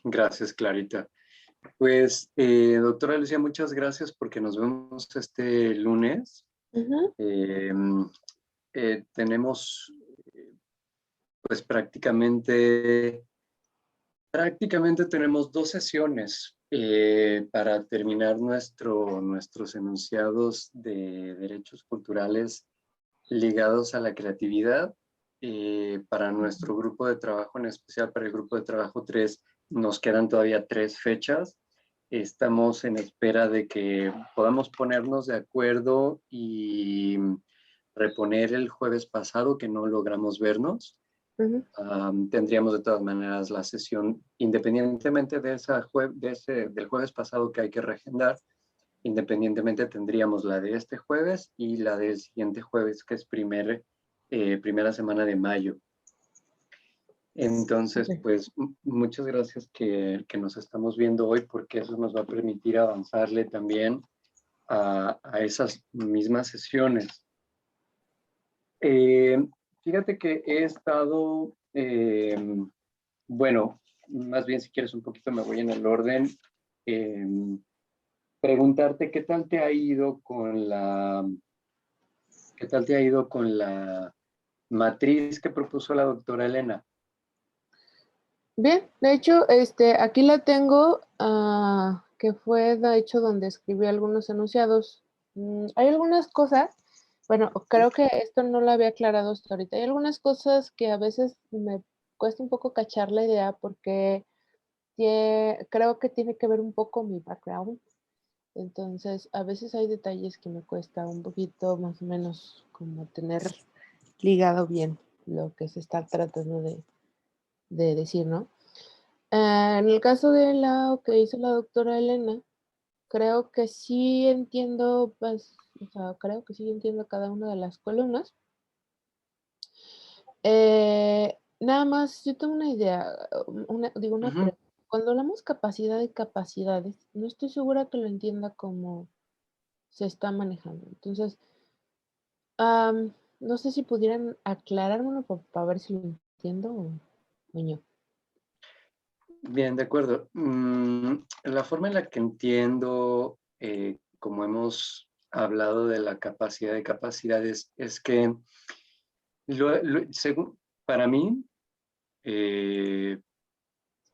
Gracias, Clarita. Pues, doctora Lucía, muchas gracias porque nos vemos este lunes. Ujú. Eh, Tenemos, pues prácticamente tenemos dos sesiones para terminar nuestros enunciados de derechos culturales ligados a la creatividad. Para nuestro grupo de trabajo, en especial para el grupo de trabajo 3, nos quedan todavía 3 fechas. Estamos en espera de que podamos ponernos de acuerdo y reponer el jueves pasado que no logramos vernos. Ujú. Tendríamos de todas maneras la sesión, independientemente del jueves pasado que hay que reagendar, independientemente tendríamos la de este jueves y la del siguiente jueves, que es primera semana de mayo. Entonces, Ok. pues muchas gracias que nos estamos viendo hoy, porque eso nos va a permitir avanzarle también a esas mismas sesiones. Eh, Fíjate que he estado, bueno, más bien si quieres un poquito me voy en el orden. Eh, Preguntarte qué tal te ha ido con la matriz que propuso la doctora Elena. Bien, de hecho, aquí la tengo, que fue de hecho donde escribí algunos enunciados. Hay algunas cosas, bueno, creo que esto no lo había aclarado hasta ahorita. Hay algunas cosas que a veces me cuesta un poco cachar la idea porque creo que tiene que ver un poco mi background. Entonces, a veces hay detalles que me cuesta un poquito más o menos como tener ligado bien lo que se está tratando de decir, ¿no? En el caso de lo que hizo la doctora Elena, creo que sí entiendo, pues, o sea, creo que sí entiendo cada una de las columnas. Nada más, yo tengo una idea, una Ujú. pregunta. Cuando hablamos capacidad y capacidades, no estoy segura que lo entienda como se está manejando. Entonces, no sé si pudieran aclarármelo para ver si lo entiendo o no. Bien, de acuerdo. La forma en la que entiendo, como hemos hablado de la capacidad de capacidades, es que según, para mí, eh,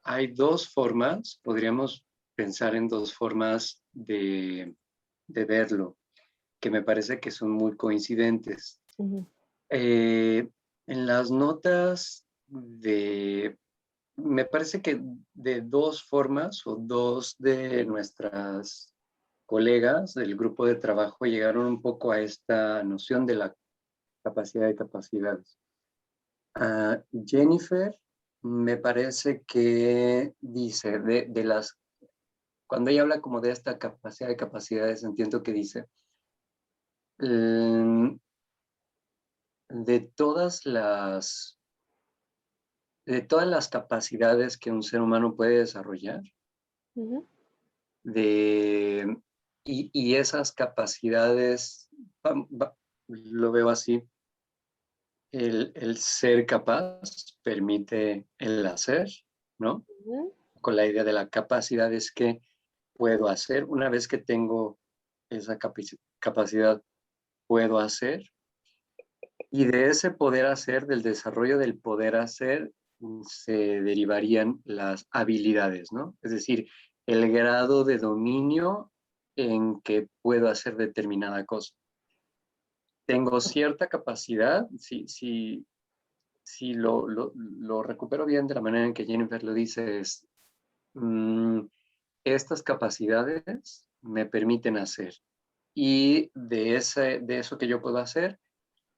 hay dos formas, podríamos pensar en dos formas de verlo, que me parece que son muy coincidentes. Ujú, Eh, en las notas me parece que de dos formas o dos de nuestras colegas del grupo de trabajo llegaron un poco a esta noción de la capacidad de capacidades. Jennifer me parece que dice cuando ella habla como de esta capacidad de capacidades, entiendo que dice, mm, de todas las, de todas las capacidades que un ser humano puede desarrollar, ujú, de, y esas capacidades, lo veo así, el ser capaz permite el hacer, ¿no? ujú. Con la idea de la capacidad es que puedo hacer, una vez que tengo esa capacidad, puedo hacer, y de ese poder hacer, del desarrollo del poder hacer, se derivarían las habilidades, ¿no? Es decir, el grado de dominio en que puedo hacer determinada cosa. Tengo cierta capacidad, si lo recupero bien de la manera en que Jennifer lo dice, es, estas capacidades me permiten hacer. Y de eso que yo puedo hacer,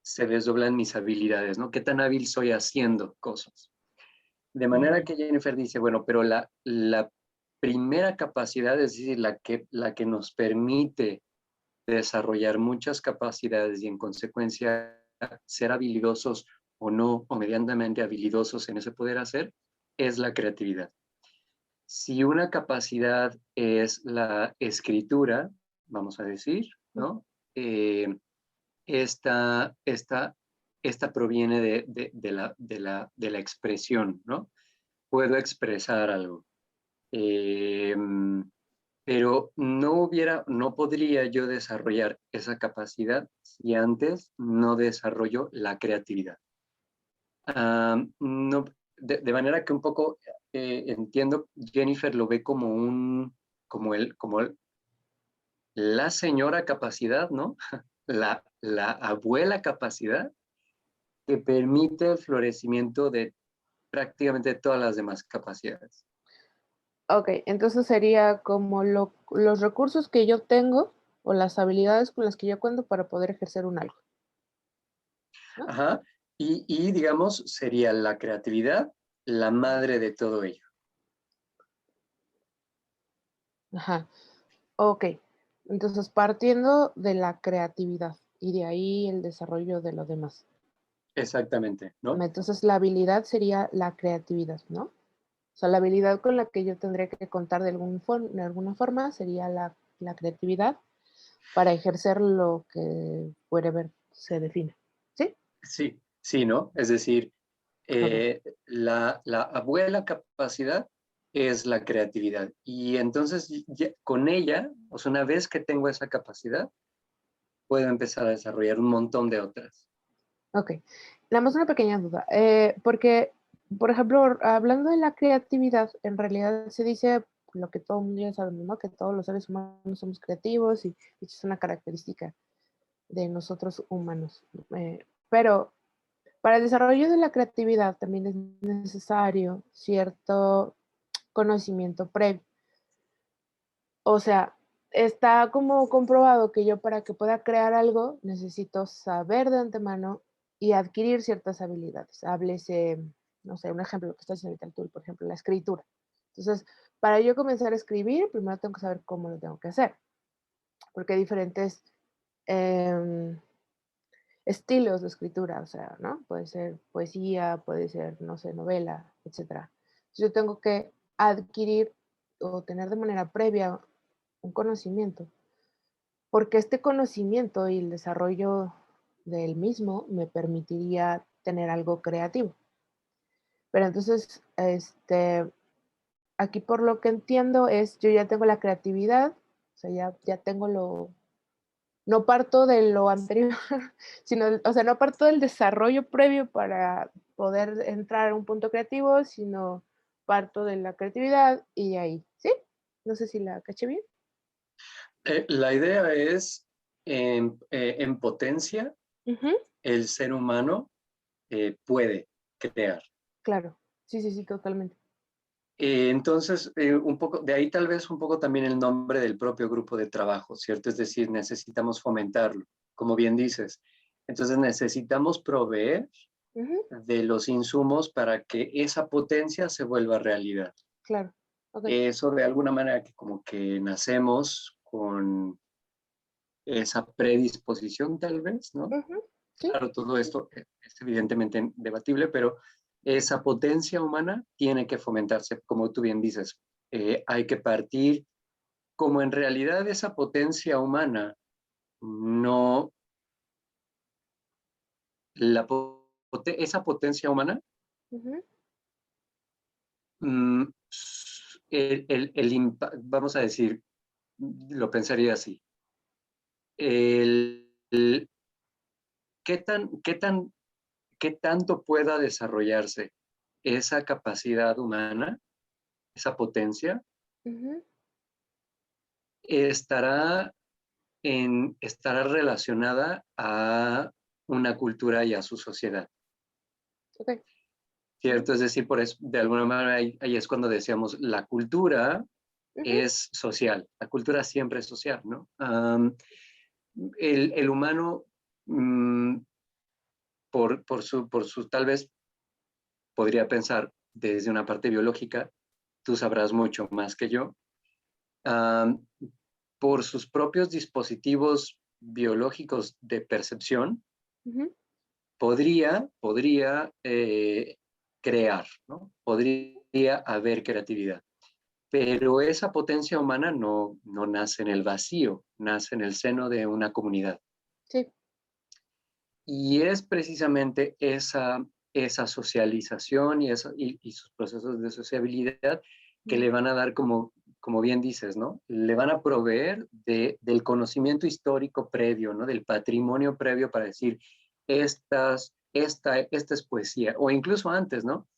se desdoblan mis habilidades, ¿no? ¿Qué tan hábil soy haciendo cosas? De manera Ujú. que Jennifer dice, bueno, pero la primera capacidad, es decir, la que nos permite desarrollar muchas capacidades y en consecuencia ser habilidosos o no, o medianamente habilidosos en ese poder hacer, es la creatividad. Si una capacidad es la escritura, vamos a decir, ¿no? Eh, esta, esta, esta proviene de la expresión, ¿no? Puedo expresar algo. pero no podría yo desarrollar esa capacidad si antes no desarrollo la creatividad. No, de manera que un poco entiendo, Jennifer lo ve como la señora capacidad, ¿no? La abuela capacidad que permite el florecimiento de prácticamente todas las demás capacidades. Ok, entonces sería como los recursos que yo tengo o las habilidades con las que yo cuento para poder ejercer un algo, ¿no? Ajá. Y digamos, sería la creatividad la madre de todo ello. Ajá. Ok. Entonces, partiendo de la creatividad y de ahí el desarrollo de lo demás. Exactamente, ¿no? Entonces, la habilidad sería la creatividad, ¿no? O sea, la habilidad con la que yo tendría que contar de alguna forma sería la creatividad para ejercer lo que whatever se define. ¿Sí? Sí, sí, ¿no? Es decir, Ok. la abuela capacidad es la creatividad. Y entonces con ella, o sea, una vez que tengo esa capacidad, puedo empezar a desarrollar un montón de otras. Ok. Nada más una pequeña duda. Porque, por ejemplo, hablando de la creatividad, en realidad se dice lo que todo el mundo ya sabemos, ¿no? Que todos los seres humanos somos creativos y es una característica de nosotros humanos. Pero para el desarrollo de la creatividad también es necesario cierto conocimiento previo. O sea, está como comprobado que yo para que pueda crear algo necesito saber de antemano y adquirir ciertas habilidades. Háblese, no sé, un ejemplo que está diciendo ahorita el tool, por ejemplo, la escritura. Entonces, para yo comenzar a escribir, primero tengo que saber cómo lo tengo que hacer, porque hay diferentes em, estilos de escritura, o sea, ¿no? Puede ser poesía, puede ser, no sé, novela, etcétera. Entonces, yo tengo que adquirir o tener de manera previa un conocimiento, porque este conocimiento y el desarrollo del mismo me permitiría tener algo creativo. Pero entonces, aquí por lo que entiendo es, yo ya tengo la creatividad, o sea, ya tengo no parto de lo anterior, sino, o sea, no parto del desarrollo previo para poder entrar a un punto creativo, sino parto de la creatividad y de ahí, ¿sí? No sé si la caché bien. La idea es, en potencia, Ujú, el ser humano puede crear. claro. Sí, sí, sí, totalmente. Entonces, un poco, de ahí tal vez un poco también el nombre del propio grupo de trabajo, ¿cierto? Es decir, necesitamos fomentarlo, como bien dices. Entonces, necesitamos proveer Ujú, de los insumos para que esa potencia se vuelva realidad. claro. Okey. Eso de alguna manera que como que nacemos con esa predisposición tal vez, ¿no? Ujú, sí, Claro, todo sí, esto es evidentemente debatible, pero esa potencia humana tiene que fomentarse, como tú bien dices. Hay que partir, como en realidad esa potencia humana no, esa potencia humana, ujú, mm, vamos a decir, lo pensaría así, el, ¿qué qué tanto pueda desarrollarse esa capacidad humana, esa potencia, ujú. estará, estará relacionada a una cultura y a su sociedad, Okey. Ujú, ¿cierto? Es decir, por eso, de alguna manera, ahí es cuando decíamos, la cultura ujú, es social, la cultura siempre es social, ¿no? El humano, mm, por su, tal vez podría pensar desde una parte biológica, tú sabrás mucho más que yo, um, por sus propios dispositivos biológicos de percepción, ujú. podría crear, ¿no? Podría haber creatividad. Pero esa potencia humana no nace en el vacío, nace en el seno de una comunidad. Sí. Y es precisamente esa socialización y sus procesos de sociabilidad que le van a dar como bien dices, ¿no? Le van a proveer del conocimiento histórico previo, ¿no? Del patrimonio previo para decir, esta es poesía, o incluso antes, ¿no?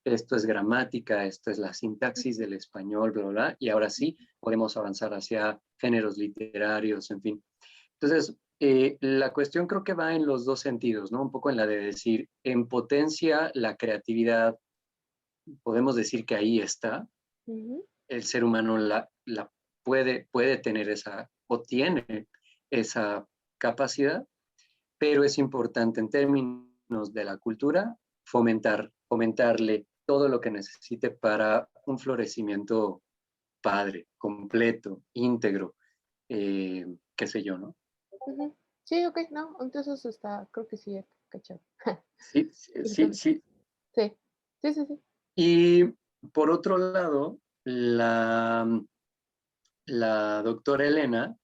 Esto es gramática, esto es la sintaxis del español, bla, bla, bla, y ahora sí podemos avanzar hacia géneros literarios, en fin. Entonces, la cuestión creo que va en los dos sentidos, ¿no? Un poco en la de decir, en potencia la creatividad, podemos decir que ahí está, Ujú, el ser humano la puede tener o tiene esa capacidad, pero es importante en términos de la cultura fomentarle todo lo que necesite para un florecimiento padre, completo, íntegro, qué sé yo, ¿no? ujú. Sí, ok, no, entonces está, creo que sí, cachado. Sí, sí, sí, Entonces, sí. sí, sí, sí, sí. Y por otro lado, la doctora Elena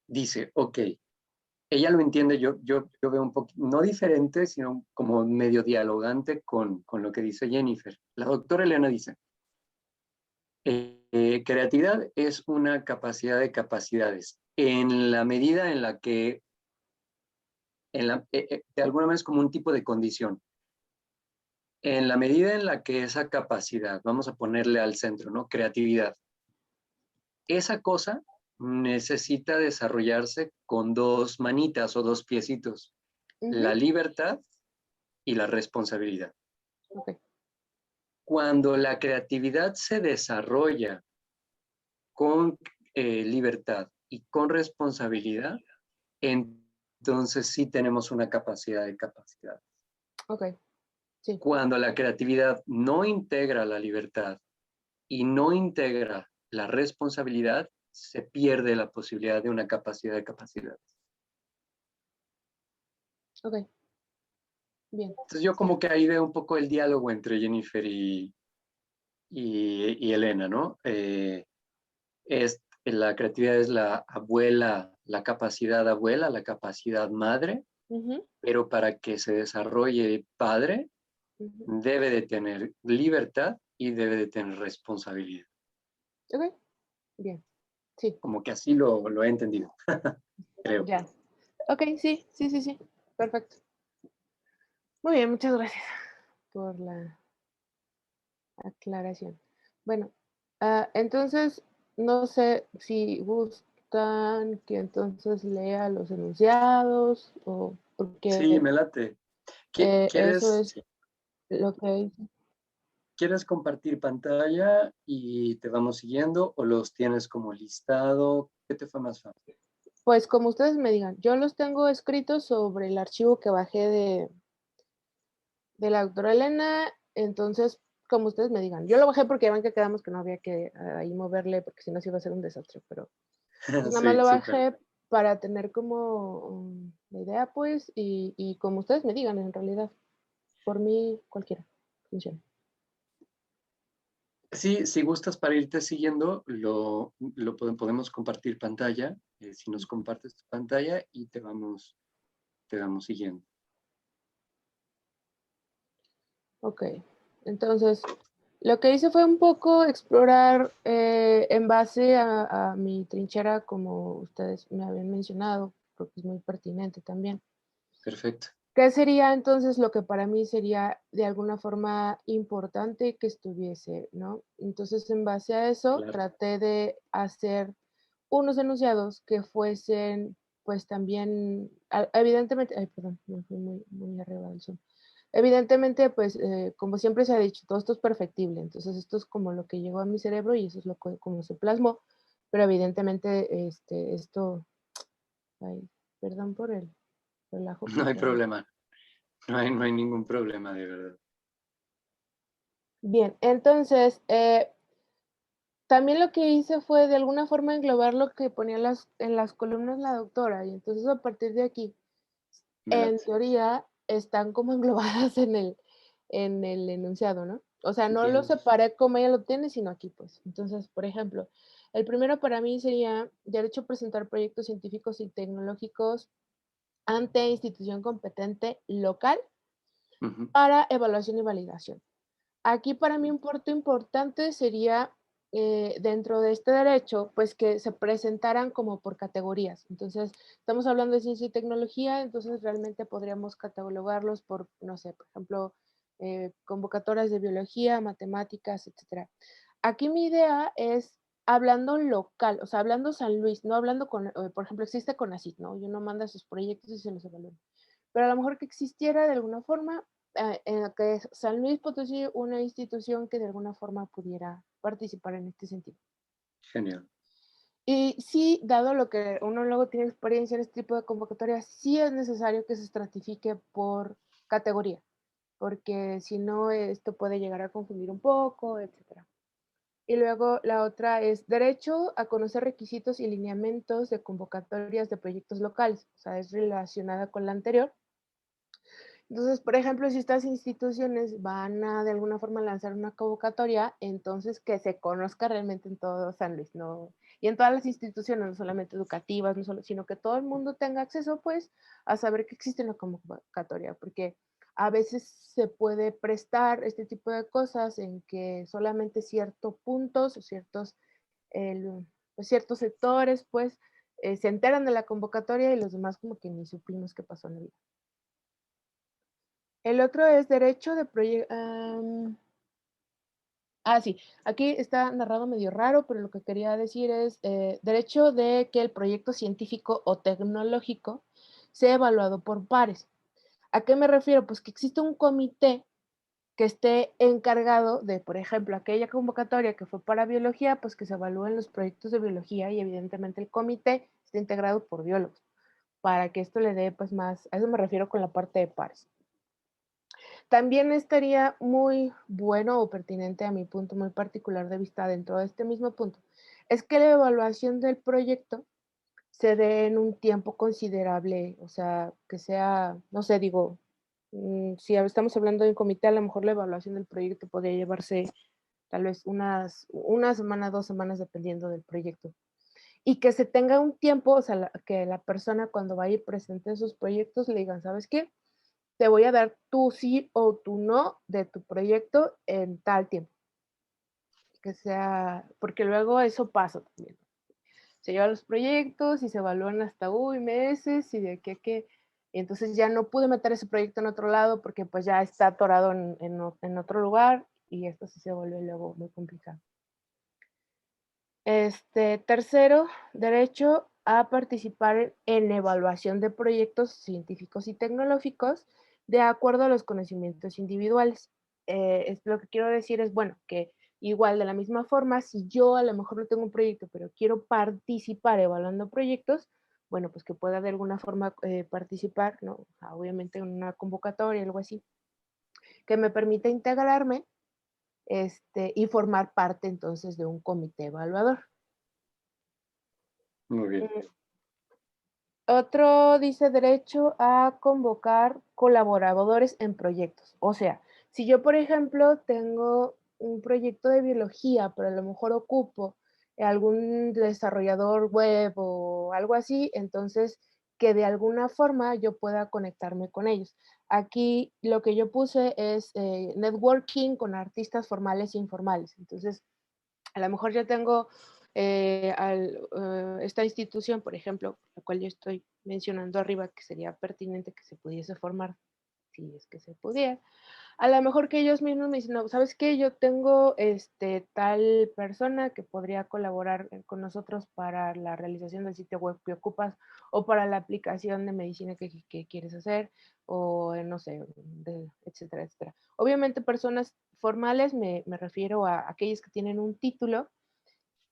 dice, ok, ella lo entiende, yo veo un poco, no diferente, sino como medio dialogante con lo que dice Jennifer. La doctora Elena dice, creatividad es una capacidad de capacidades, en la medida en la que, de alguna manera es como un tipo de condición. En la medida en la que esa capacidad, vamos a ponerle al centro, ¿no? Creatividad. Esa cosa necesita desarrollarse con dos manitas o dos piecitos, Ujú, la libertad y la responsabilidad. ok, Cuando la creatividad se desarrolla con libertad y con responsabilidad, entonces sí tenemos una capacidad de capacidad. ok, sí, Cuando la creatividad no integra la libertad y no integra la responsabilidad, se pierde la posibilidad de una capacidad de capacidad. ok, bien, Entonces yo sí. como que ahí veo un poco el diálogo entre Jennifer y Elena, ¿no? La creatividad es la abuela, la capacidad abuela, la capacidad madre, Ujú, pero para que se desarrolle padre, ujú, debe de tener libertad y debe de tener responsabilidad. ok, bien, sí, Como que así lo he entendido, creo. ya. Ok, sí, sí, sí, sí, perfecto. Muy bien, muchas gracias por la aclaración. Bueno, entonces, no sé si gustan que entonces lea los enunciados o Sí, porque me late. eso ¿Quieres, es lo que hice. ¿Quieres compartir pantalla y te vamos siguiendo o los tienes como listado? ¿Qué te fue más fácil? Pues como ustedes me digan, yo los tengo escritos sobre el archivo que bajé de la doctora Elena, entonces, como ustedes me digan. Yo lo bajé porque ya ven que quedamos que no había que ahí moverle, porque si no se iba a ser un desastre, pero pues nada más Sí, lo súper. bajé para tener como la idea, pues, y como ustedes me digan, en realidad, por mí cualquiera funciona. Sí, si gustas para irte siguiendo, podemos compartir pantalla. Si nos compartes tu pantalla y te vamos siguiendo. Ok, entonces, lo que hice fue un poco explorar en base a mi trinchera, como ustedes me habían mencionado, porque es muy pertinente también. Perfecto. ¿Qué sería entonces lo que para mí sería de alguna forma importante que estuviese, no? Entonces, en base a eso, Claro. traté de hacer unos enunciados que fuesen, pues también, evidentemente, ay, perdón, me fui muy arriba del Zoom. Evidentemente, pues, como siempre se ha dicho, todo esto es perfectible, entonces esto es como lo que llegó a mi cerebro y eso es lo que, como se plasmó, pero evidentemente, esto, ay, perdón por el relajo No hay que hay. problema. No hay ningún problema, de verdad. Bien, entonces, también lo que hice fue de alguna forma englobar lo que ponía en las columnas la doctora, y entonces a partir de aquí, Me en late. teoría, están como englobadas en el enunciado, ¿no? O sea, no lo Entiendo. separé como ella lo tiene, sino aquí, pues. Entonces, por ejemplo, el primero para mí sería derecho a presentar proyectos científicos y tecnológicos ante institución competente local Ujú. para evaluación y validación. Aquí para mí un punto importante sería dentro de este derecho, pues que se presentaran como por categorías. Entonces, estamos hablando de ciencia y tecnología, entonces realmente podríamos catalogarlos por, no sé, por ejemplo, convocatorias de biología, matemáticas, etcétera. Aquí mi idea es hablando local, o sea, hablando San Luis, no hablando con, por ejemplo, existe CONACYT, ¿no? Y uno manda sus proyectos y se los evalúan. Pero a lo mejor que existiera de alguna forma, en la que San Luis Potosí, una institución que de alguna forma pudiera participar en este sentido. Genial. Y sí, dado lo que uno luego tiene experiencia en este tipo de convocatorias, sí es necesario que se estratifique por categoría, porque si no, esto puede llegar a confundir un poco, etcétera. Y luego la otra es derecho a conocer requisitos y lineamientos de convocatorias de proyectos locales, o sea, es relacionada con la anterior. Entonces, por ejemplo, si estas instituciones van a de alguna forma lanzar una convocatoria, entonces que se conozca realmente en todo San Luis, ¿no? Y en todas las instituciones, no solamente educativas, no solo, sino que todo el mundo tenga acceso, pues, a saber que existe una convocatoria, porque a veces se puede prestar este tipo de cosas en que solamente ciertos puntos o pues, ciertos sectores, pues, se enteran de la convocatoria y los demás como que ni supimos qué pasó en la vida. El otro es derecho de proyecto. Sí, aquí está narrado medio raro, pero lo que quería decir es derecho de que el proyecto científico o tecnológico sea evaluado por pares. ¿A qué me refiero? Pues que existe un comité que esté encargado de, por ejemplo, aquella convocatoria que fue para biología, pues que se evalúen los proyectos de biología y evidentemente el comité esté integrado por biólogos, para que esto le dé pues más, a eso me refiero con la parte de pares. También estaría muy bueno o pertinente a mi punto muy particular de vista dentro de este mismo punto, es que la evaluación del proyecto se dé en un tiempo considerable, o sea, que sea, no sé, digo, si estamos hablando de un comité, a lo mejor la evaluación del proyecto podría llevarse tal vez una semana, 2 semanas, dependiendo del proyecto. Y que se tenga un tiempo, o sea, que la persona cuando vaya y presente sus proyectos le digan, ¿sabes qué? Te voy a dar tu sí o tu no de tu proyecto en tal tiempo, que sea, porque luego eso pasa también. Se llevan los proyectos y se evalúan hasta, meses y de aquí a que, y entonces ya no pude meter ese proyecto en otro lado porque pues ya está atorado en otro lugar y esto sí se vuelve luego muy complicado. Tercero, derecho a participar en evaluación de proyectos científicos y tecnológicos de acuerdo a los conocimientos individuales. Lo que quiero decir es, bueno, que igual de la misma forma, si yo a lo mejor no tengo un proyecto, pero quiero participar evaluando proyectos, bueno, pues que pueda de alguna forma participar, ¿no? Obviamente en una convocatoria, algo así, que me permita integrarme y formar parte entonces de un comité evaluador. Muy bien. Otro dice derecho a convocar colaboradores en proyectos. O sea, si yo, por ejemplo, tengo un proyecto de biología, pero a lo mejor ocupo algún desarrollador web o algo así, entonces que de alguna forma yo pueda conectarme con ellos. Aquí lo que yo puse es networking con artistas formales e informales. Entonces, a lo mejor yo tengo esta institución, por ejemplo, la cual yo estoy mencionando arriba, que sería pertinente que se pudiese formar, si es que se pudiera. A lo mejor que ellos mismos me dicen, no, ¿sabes qué? Yo tengo tal persona que podría colaborar con nosotros para la realización del sitio web que ocupas o para la aplicación de medicina que quieres hacer o no sé, etcétera, etcétera. Obviamente personas formales me refiero a aquellos que tienen un título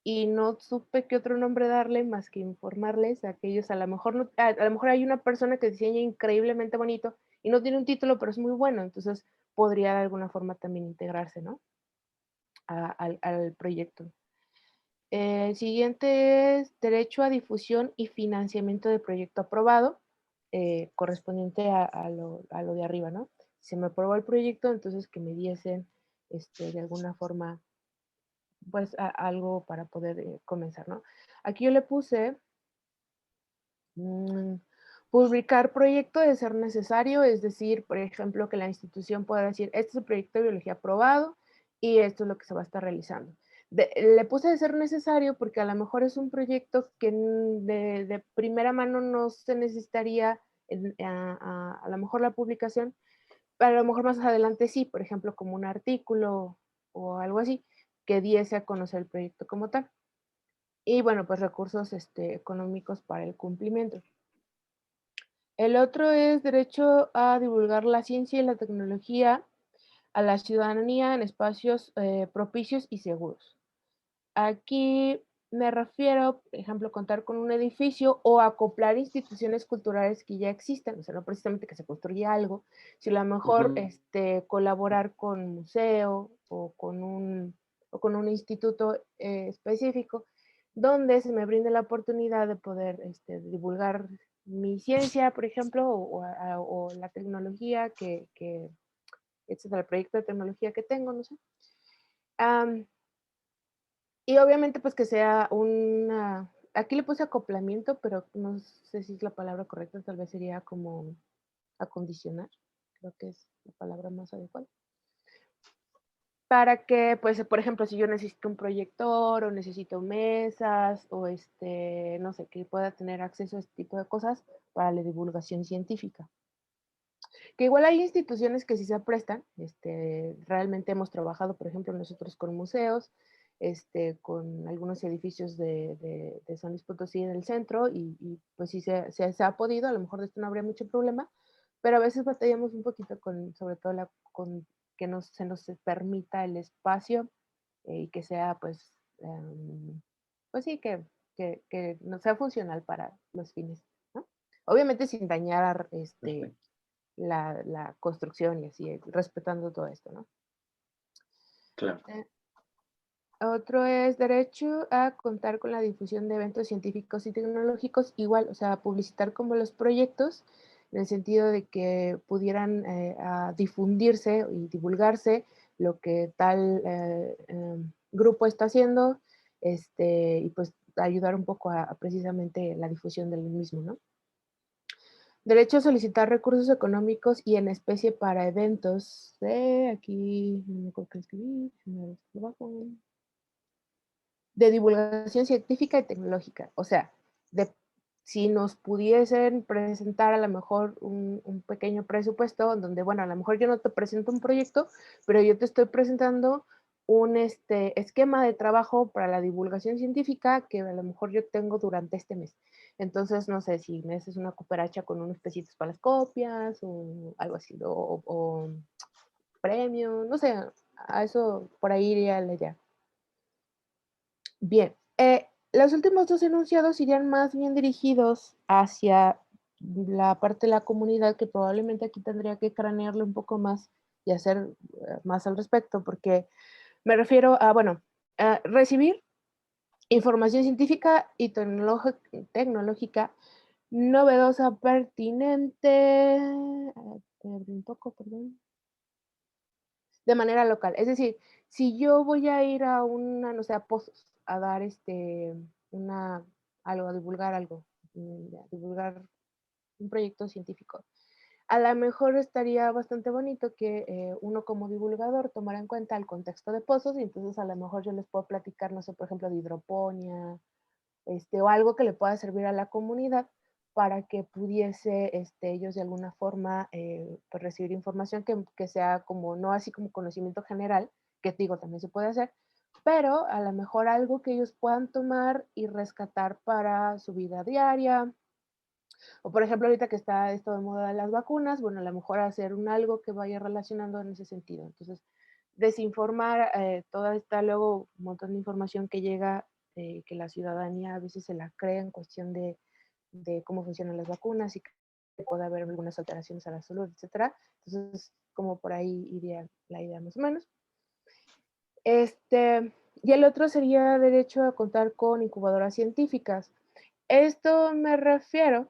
y no supe qué otro nombre darle más que informarles a aquellos, a lo mejor no, a lo mejor hay una persona que diseña increíblemente bonito y no tiene un título, pero es muy bueno, entonces podría de alguna forma también integrarse, ¿no? Al proyecto. El siguiente es derecho a difusión y financiamiento de proyecto aprobado, correspondiente a lo de arriba, ¿no? Si se me aprobó el proyecto, entonces que me diesen de alguna forma pues algo para poder comenzar, ¿no? Aquí yo le puse mm, publicar proyecto de ser necesario, es decir, por ejemplo, que la institución pueda decir, este es el proyecto de biología aprobado y esto es lo que se va a estar realizando. Le puse de ser necesario porque a lo mejor es un proyecto que de primera mano no se necesitaría a lo mejor la publicación, pero a lo mejor más adelante sí, por ejemplo, como un artículo o algo así, que diese a conocer el proyecto como tal. Y bueno, pues recursos económicos para el cumplimiento. El otro es derecho a divulgar la ciencia y la tecnología a la ciudadanía en espacios propicios y seguros. Aquí me refiero, por ejemplo, contar con un edificio o acoplar instituciones culturales que ya existen, o sea, no precisamente que se construya algo, sino a lo mejor Ujú. colaborar con un museo o con un instituto específico, donde se me brinde la oportunidad de poder divulgar mi ciencia, por ejemplo, o la tecnología etcétera, el proyecto de tecnología que tengo, no sé. Am, y obviamente, pues, que sea una aquí le puse acoplamiento, pero no sé si es la palabra correcta, tal vez sería como acondicionar, creo que es la palabra más adecuada. Para que, pues, por ejemplo, si yo necesito un proyector o necesito mesas o, no sé, que pueda tener acceso a este tipo de cosas para la divulgación científica. Que igual hay instituciones que sí se prestan, realmente hemos trabajado, por ejemplo, nosotros con museos, con algunos edificios de San Luis Potosí en el centro y pues sí se ha podido, a lo mejor de esto no habría mucho problema, pero a veces batallamos un poquito con, sobre todo con que se nos permita el espacio y que sea pues sí, que no sea funcional para los fines, ¿no? Obviamente sin dañar Perfecto, la construcción y así, respetando todo esto, ¿no? claro. Eh, Otro es derecho a contar con la difusión de eventos científicos y tecnológicos, igual, o sea, publicitar como los proyectos, en el sentido de que pudieran a difundirse y divulgarse lo que tal grupo está haciendo, y pues ayudar un poco a precisamente la difusión del mismo, ¿no? Derecho a solicitar recursos económicos y en especie para eventos aquí, no me acuerdo qué escribí, déjame ver esto abajo, de divulgación científica y tecnológica. O sea, de si nos pudiesen presentar a lo mejor un pequeño presupuesto donde, bueno, a lo mejor yo no te presento un proyecto, pero yo te estoy presentando un esquema de trabajo para la divulgación científica que a lo mejor yo tengo durante este mes. Entonces, no sé si me haces una cooperacha con unos pesitos para las copias o algo así, o premio, no sé, a eso por ahí iría la idea. Bien, los últimos 2 enunciados irían más bien dirigidos hacia la parte de la comunidad, que probablemente aquí tendría que cranearle un poco más y hacer, más al respecto, porque me refiero a, bueno, a recibir información científica y tecnológica novedosa, pertinente, perdí un poco, perdón, de manera local. Es decir, si yo voy a ir a una, no sé, a Pozos, a dar una, algo, a divulgar algo, a divulgar un proyecto científico. A lo mejor estaría bastante bonito que uno como divulgador tomara en cuenta el contexto de Pozos y entonces a lo mejor yo les puedo platicar, no sé, por ejemplo, de hidroponía, o algo que le pueda servir a la comunidad para que pudiese ellos de alguna forma pues recibir información que sea como, no así como conocimiento general, que digo, también se puede hacer, pero a lo mejor algo que ellos puedan tomar y rescatar para su vida diaria. O por ejemplo, ahorita que está esto de moda de las vacunas, bueno, a lo mejor hacer un algo que vaya relacionando en ese sentido. Entonces, desinformar toda esta luego un montón de información que llega, que la ciudadanía a veces se la cree en cuestión de cómo funcionan las vacunas y que puede haber algunas alteraciones a la salud, etcétera. Entonces, como por ahí iría la idea más o menos. Y el otro sería derecho a contar con incubadoras científicas. Esto me refiero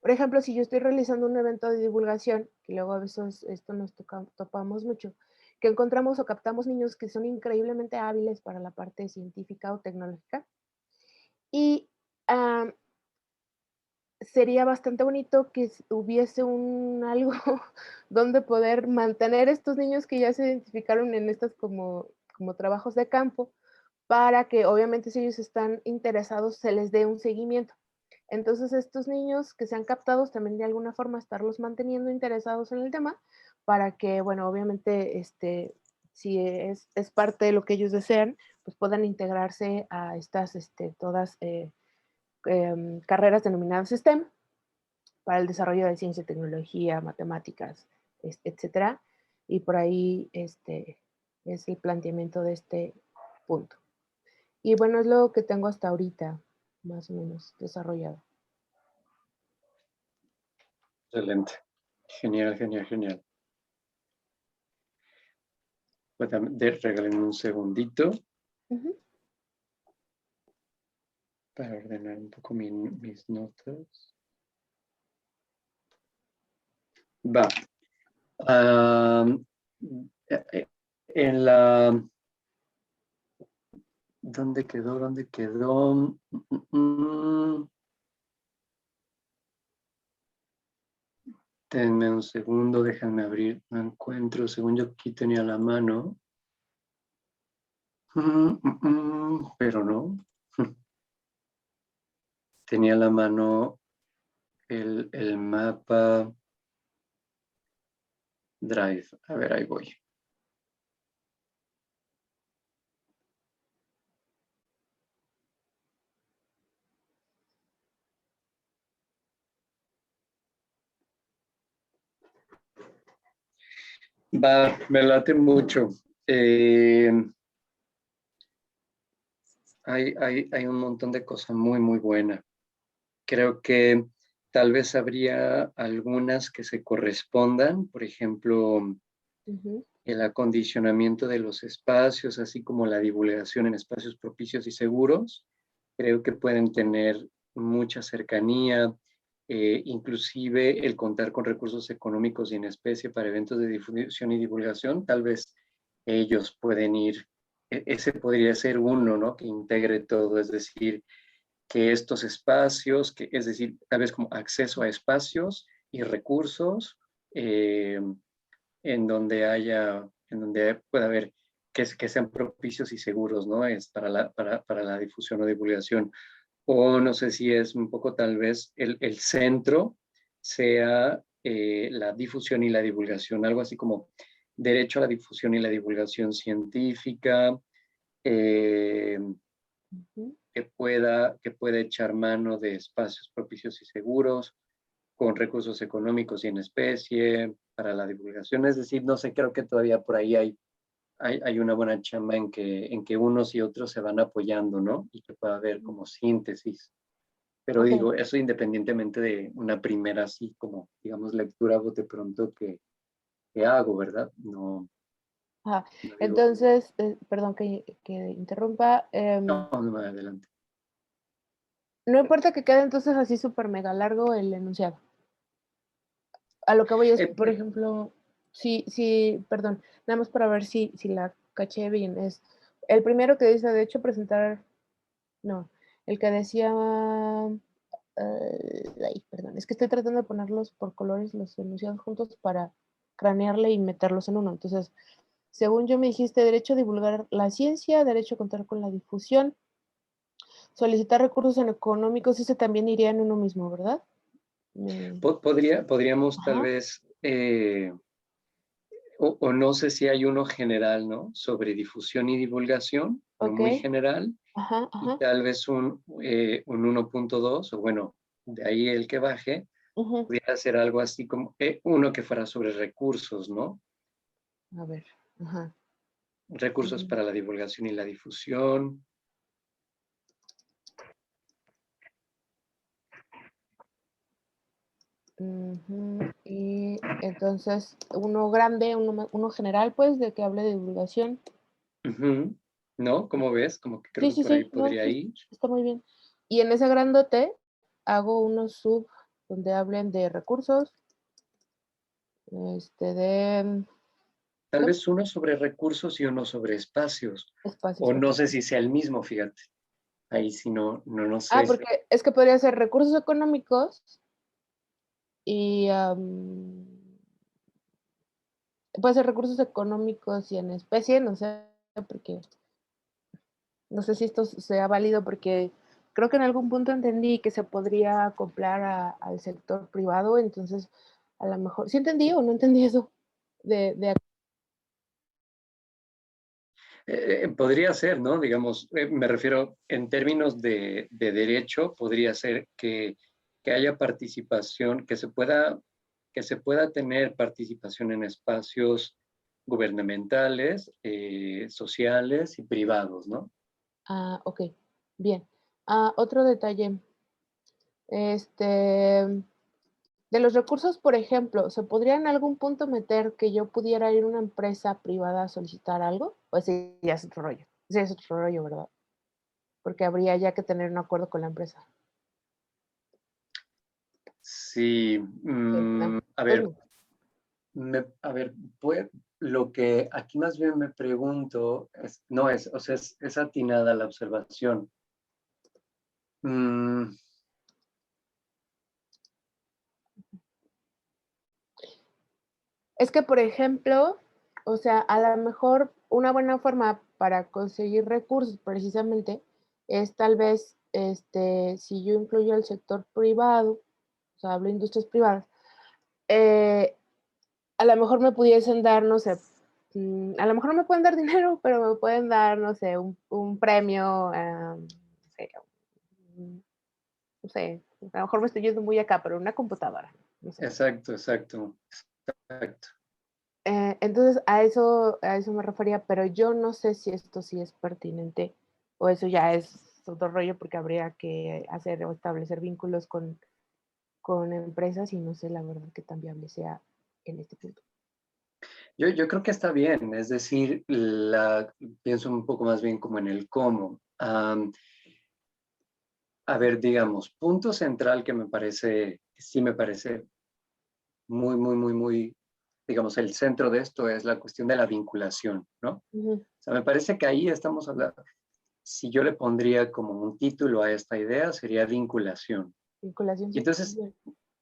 por ejemplo, si yo estoy realizando un evento de divulgación, que luego a veces esto nos topamos mucho, que encontramos o captamos niños que son increíblemente hábiles para la parte científica o tecnológica, y am, sería bastante bonito que hubiese un algo donde poder mantener estos niños que ya se identificaron en estas como trabajos de campo, para que obviamente si ellos están interesados se les dé un seguimiento. Entonces estos niños que sean captados también de alguna forma estarlos manteniendo interesados en el tema para que, bueno, obviamente, si es parte de lo que ellos desean, pues puedan integrarse a estas, todas carreras denominadas STEM para el desarrollo de ciencia, tecnología, matemáticas, etcétera. Y por ahí es el planteamiento de este punto. Y bueno, es lo que tengo hasta ahorita, más o menos, desarrollado. Excelente. Genial, genial, genial. Pues, regálenme un segundito Ujú. para ordenar un poco mis notas. Va. En la... ¿Dónde quedó? ¿Dónde quedó? Denme un segundo, déjenme abrir. No encuentro, según yo aquí tenía la mano. Pero no. Tenía la mano el mapa Drive. A ver, ahí voy. Va, me late mucho. Hay un montón de cosas muy, muy buenas. Creo que tal vez habría algunas que se correspondan, por ejemplo, el acondicionamiento de los espacios, así como la divulgación en espacios propicios y seguros. Creo que pueden tener mucha cercanía, inclusive el contar con recursos económicos y en especie para eventos de difusión y divulgación. Tal vez ellos pueden ir, ese podría ser uno, ¿no? Que integre todo, es decir, que estos espacios, que, es decir, tal vez como acceso a espacios y recursos, en donde pueda haber que sean propicios y seguros, ¿no? Es para la difusión o divulgación. O no sé si es un poco tal vez el centro sea la difusión y la divulgación, algo así como derecho a la difusión y la divulgación científica, eh, que pueda echar mano de espacios propicios y seguros, con recursos económicos y en especie para la divulgación. Es decir, no sé, creo que todavía por ahí hay una buena chamba en que unos y otros se van apoyando, ¿no? Y que pueda haber como síntesis. Pero Ok. digo, eso independientemente de una primera así como, digamos, lectura bote pronto que hago, ¿verdad? No, Ajá. no digo, Entonces, perdón que interrumpa. no, no, más adelante. No importa que quede entonces así súper mega largo el enunciado. A lo que voy es, por Eh, ejemplo, sí, perdón, nada más para ver si la caché bien. Es el primero que dice, de hecho, presentar, no, el que decía, ay, perdón, es que estoy tratando de ponerlos por colores los enunciados juntos para cranearle y meterlos en uno. Entonces, según yo me dijiste, derecho a divulgar la ciencia, derecho a contar con la difusión, solicitar recursos económicos, ese también iría en uno mismo, ¿verdad? podríamos tal Ajá, vez, o no sé si hay uno general, ¿no? Sobre difusión y divulgación, uno ok, muy general, ajá, y ajá, tal vez un 1.2, o bueno, de ahí el que baje, ujú. pudiera ser algo así como uno que fuera sobre recursos, ¿no? A ver, ajá. Recursos Ujú, para la divulgación y la difusión. ujú. Y entonces, uno grande, uno general, pues, de que hable de divulgación. Ujú. ¿No? ¿Cómo ves? Como que creo Sí, que sí, por ahí sí, no, podría sí, ir. está muy bien. Y en ese grandote hago unos sub donde hablen de recursos, de, Tal ¿qué? vez uno sobre recursos y uno sobre espacios. Espacios, O no sé perfecto. si sea el mismo, fíjate. Ahí sí no Ah, sé. porque es que podría ser recursos económicos y puede ser recursos económicos y en especie, no sé, porque no sé si esto sea válido, porque creo que en algún punto entendí que se podría acoplar al sector privado, entonces a lo mejor, ¿sí entendí o no entendí eso? De Podría ser, ¿no? Digamos, me refiero en términos de derecho, podría ser que haya participación, que se pueda tener participación en espacios gubernamentales, sociales y privados, ¿no? ok, bien. Otro detalle, este, de los recursos, por ejemplo, ¿se podría en algún punto meter que yo pudiera ir a una empresa privada a solicitar algo? O ese ya es otro rollo. Ese es otro rollo, ¿verdad? Porque habría ya que tener un acuerdo con la empresa. Sí, Sí, a ver, a ver, pues, lo que aquí más bien me pregunto, no es, o sea, es atinada la observación. Mm, Es que, por ejemplo, o sea, a lo mejor una buena forma para conseguir recursos precisamente es tal vez, si yo incluyo el sector privado, o sea, hablo de industrias privadas, eh, a lo mejor me pudiesen dar, no sé, a lo mejor no me pueden dar dinero, pero me pueden dar, no sé, un premio, no sé, no sé, a lo mejor me estoy yendo muy acá, pero una computadora, no sé. exacto, exacto, exacto. Entonces, a eso me refería, pero yo no sé si esto sí es pertinente o eso ya es otro rollo porque habría que hacer o establecer vínculos con empresas y no sé la verdad qué tan viable sea en este punto. Yo creo que está bien, es decir, pienso un poco más bien como en el cómo. A ver, digamos, punto central que me parece, sí me parece muy, muy, muy, muy, digamos, el centro de esto es la cuestión de la vinculación, ¿no? O Ujú, sea, me parece que ahí estamos hablando, si yo le pondría como un título a esta idea, sería vinculación. vinculación, Y sí. entonces, Bien.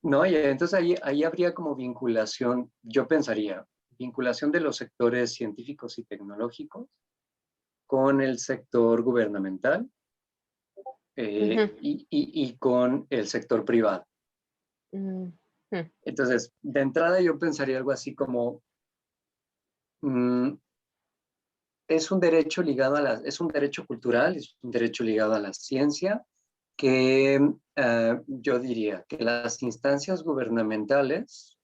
no, y entonces ahí habría como vinculación, yo pensaría, vinculación de los sectores científicos y tecnológicos con el sector gubernamental Ujú, y con el sector privado. mm, mm, Entonces, de entrada yo pensaría algo así como, mm, es un derecho ligado es un derecho cultural, es un derecho ligado a la ciencia, que yo diría que las instancias gubernamentales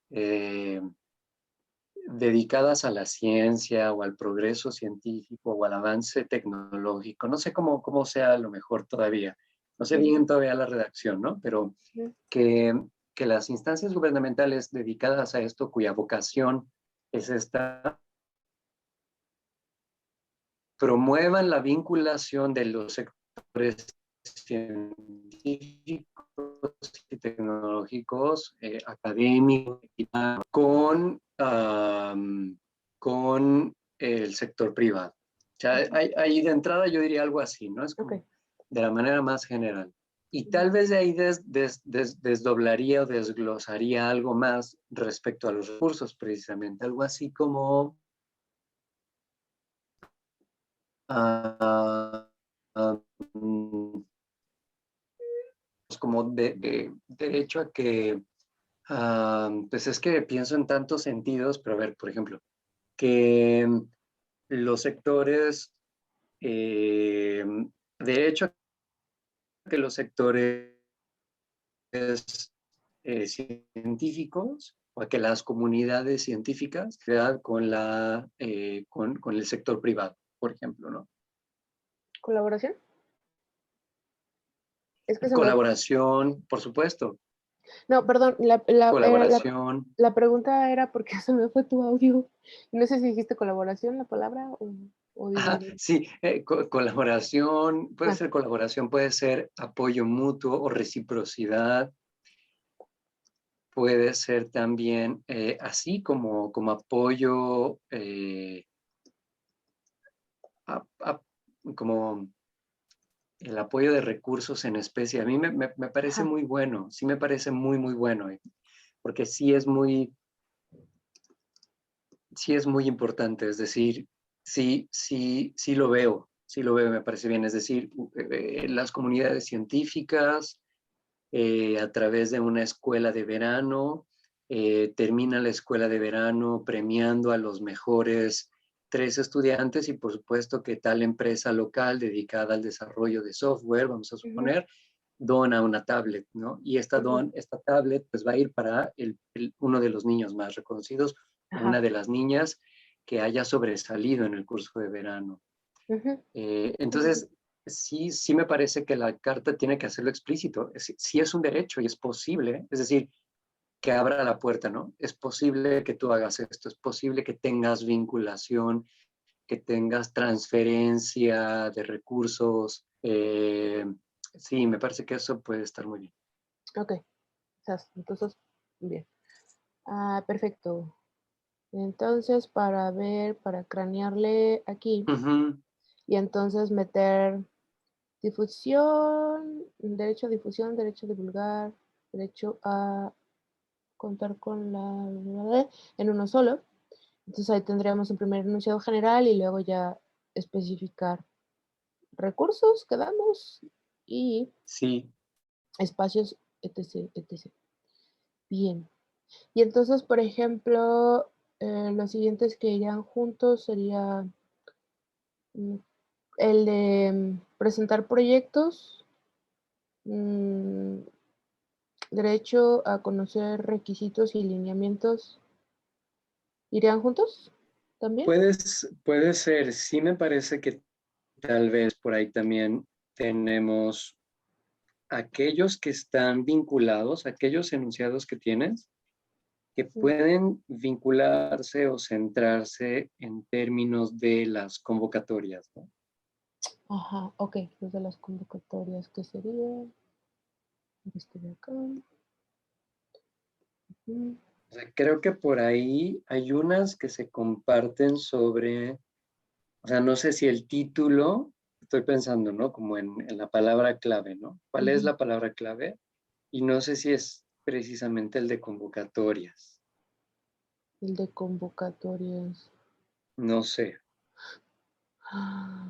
dedicadas a la ciencia o al progreso científico o al avance tecnológico, no sé cómo sea a lo mejor todavía, no sé ujú, bien todavía la redacción, ¿no? Pero ujú, que, que las instancias gubernamentales dedicadas a esto, cuya vocación es esta, promuevan la vinculación de los sectores científicos y tecnológicos, académicos, con, con el sector privado. O sea, ujú, ahí de entrada yo diría algo así, ¿no? Es ok. como de la manera más general. Y Ujú, tal vez de ahí desdoblaría o desglosaría algo más respecto a los recursos, precisamente. Algo así como ah, ah, mm, como de derecho a que, pues es que pienso en tantos sentidos, pero a ver, por ejemplo, que los sectores, eh, derecho a que los sectores científicos o a que las comunidades científicas sean con el sector privado, por ejemplo, ¿no? ¿Colaboración? Es que se me Colaboración, por supuesto, no, perdón, colaboración. la pregunta era porque se me fue tu audio. No sé si dijiste colaboración, la palabra, o Ajá, divulgación. sí, colaboración, puede Ah, ser colaboración, puede ser apoyo mutuo o reciprocidad, puede ser también así como apoyo, a- a- como el apoyo de recursos en especie. A mí me parece ajá, muy bueno, sí me parece muy, muy bueno, porque sí es muy importante, es decir, sí lo veo, me parece bien. Es decir, las comunidades científicas, a través de una escuela de verano, termina la escuela de verano premiando a los mejores 3 estudiantes y por supuesto que tal empresa local dedicada al desarrollo de software, vamos a Ujú, suponer, dona una tablet, ¿no? Y ujú, esta tablet pues va a ir para uno de los niños más reconocidos, una ajá, de las niñas que haya sobresalido en el curso de verano. ujú, sí, sí, sí. Entonces, sí me parece que la carta tiene que hacerlo explícito. Sí es un derecho y es posible, es decir, que abra la puerta, ¿no? Es posible que tú hagas esto, es posible que tengas vinculación, que tengas transferencia de recursos. Sí, me parece que eso puede estar muy bien. Ok, entonces, bien. Perfecto. Entonces, para cranearle aquí Ujú. y entonces meter difusión, derecho a divulgar, derecho a contar con en uno solo. Entonces ahí tendríamos un primer enunciado general y luego ya especificar recursos que damos y Sí, espacios, etc, etc. Bien. Y entonces, por ejemplo, los siguientes que irían juntos sería mm, el de presentar proyectos, mm, derecho a conocer requisitos y lineamientos, ¿irían juntos también? puede ser. Sí me parece que tal vez por ahí también tenemos aquellos que están vinculados, aquellos enunciados que tienes, que Mm, pueden vincularse o centrarse en términos de las convocatorias, ¿no? ajá, ok, los de las convocatorias, ¿qué sería? Este de acá. Mm, O sea, creo que por ahí hay unas que se comparten sobre, o sea, no sé si el título, estoy pensando, ¿no? Como en la palabra clave, ¿no? ¿Cuál es ujú, la palabra clave? Y no sé si es precisamente el de convocatorias, el de convocatorias. no sé. Ah,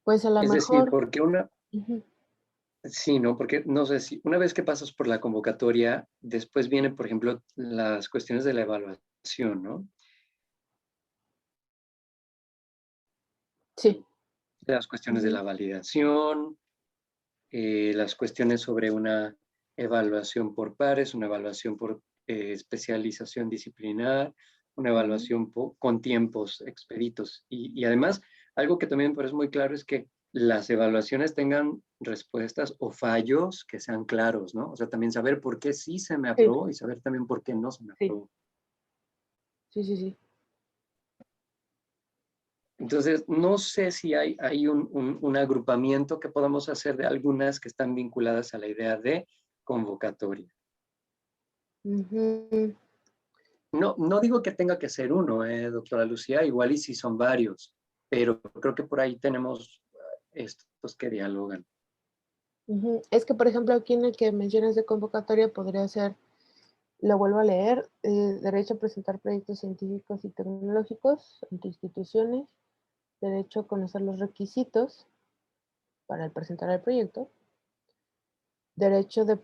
pues a lo Es decir, mejor, porque una, ujú, sí, ¿no? Porque no sé si una vez que pasas por la convocatoria, después vienen, por ejemplo, las cuestiones de la evaluación, ¿no? sí, Las cuestiones de ujú, la validación, las cuestiones sobre una evaluación por pares, una evaluación por especialización disciplinar, una ujú, evaluación con tiempos expeditos. Y además, algo que también me parece muy claro es que las evaluaciones tengan respuestas o fallos que sean claros, ¿no? O sea, también saber por qué sí se me sí, aprobó y saber también por qué no se me sí, aprobó. sí, sí, sí. Entonces, no sé si hay un agrupamiento que podamos hacer de algunas que están vinculadas a la idea de convocatoria. Ujú, No digo que tenga que ser uno, doctora Lucía, igual y si son varios, pero creo que por ahí tenemos estos que dialogan. ujú. Es que, por ejemplo, aquí en el que mencionas de convocatoria podría ser, lo vuelvo a leer, derecho a presentar proyectos científicos y tecnológicos ante instituciones, derecho a conocer los requisitos para presentar el proyecto, derecho de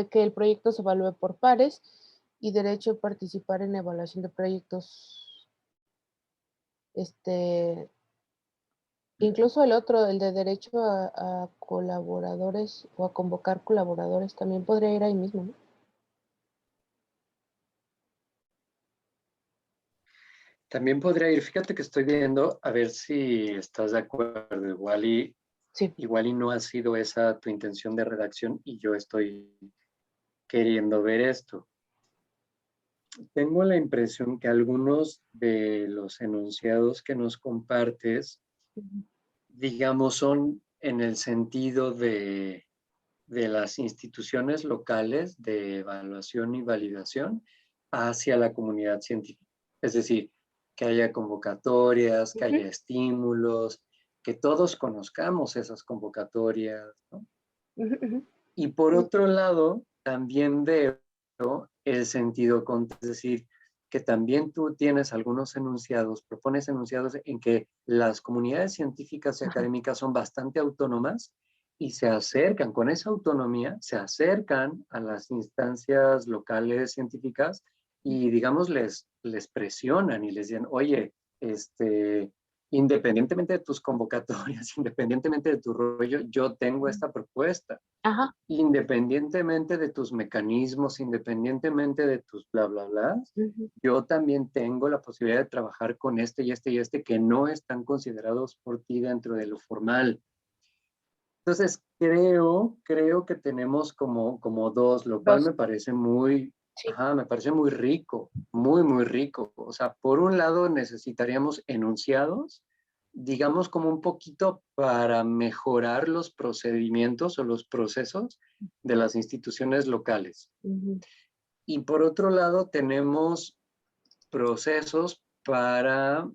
que el proyecto se evalúe por pares y derecho a participar en evaluación de proyectos, este, incluso el otro, el de derecho a colaboradores o a convocar colaboradores, también podría ir ahí mismo, ¿no? También podría ir, fíjate que estoy viendo, a ver si estás de acuerdo, Sí. igual y no ha sido esa tu intención de redacción y yo estoy queriendo ver esto. Tengo la impresión que algunos de los enunciados que nos compartes, Ujú. digamos, son en el sentido de las instituciones locales de evaluación y validación hacia la comunidad científica. Es decir, que haya convocatorias, que Ujú, haya estímulos, que todos conozcamos esas convocatorias, ¿no? ujú, ujú. Y por Sí. otro lado, también veo el sentido, es decir, que también tú tienes algunos enunciados, propones enunciados en que las comunidades científicas y Ajá. académicas son bastante autónomas y se acercan, con esa autonomía, se acercan a las instancias locales científicas y, digamos, les presionan y les dicen, oye, independientemente de tus convocatorias, independientemente de tu rollo, yo tengo esta propuesta. Ajá. Independientemente de tus mecanismos, independientemente de tus bla, bla, bla, Ujú. yo también tengo la posibilidad de trabajar con este y este y este que no están considerados por ti dentro de lo formal. Entonces, creo que tenemos como dos, lo cual Dos. me parece muy, Sí. ajá, me parece muy rico, muy, muy rico. O sea, por un lado necesitaríamos enunciados, digamos como un poquito para mejorar los procedimientos o los procesos de las instituciones locales. Ujú. Y por otro lado tenemos procesos para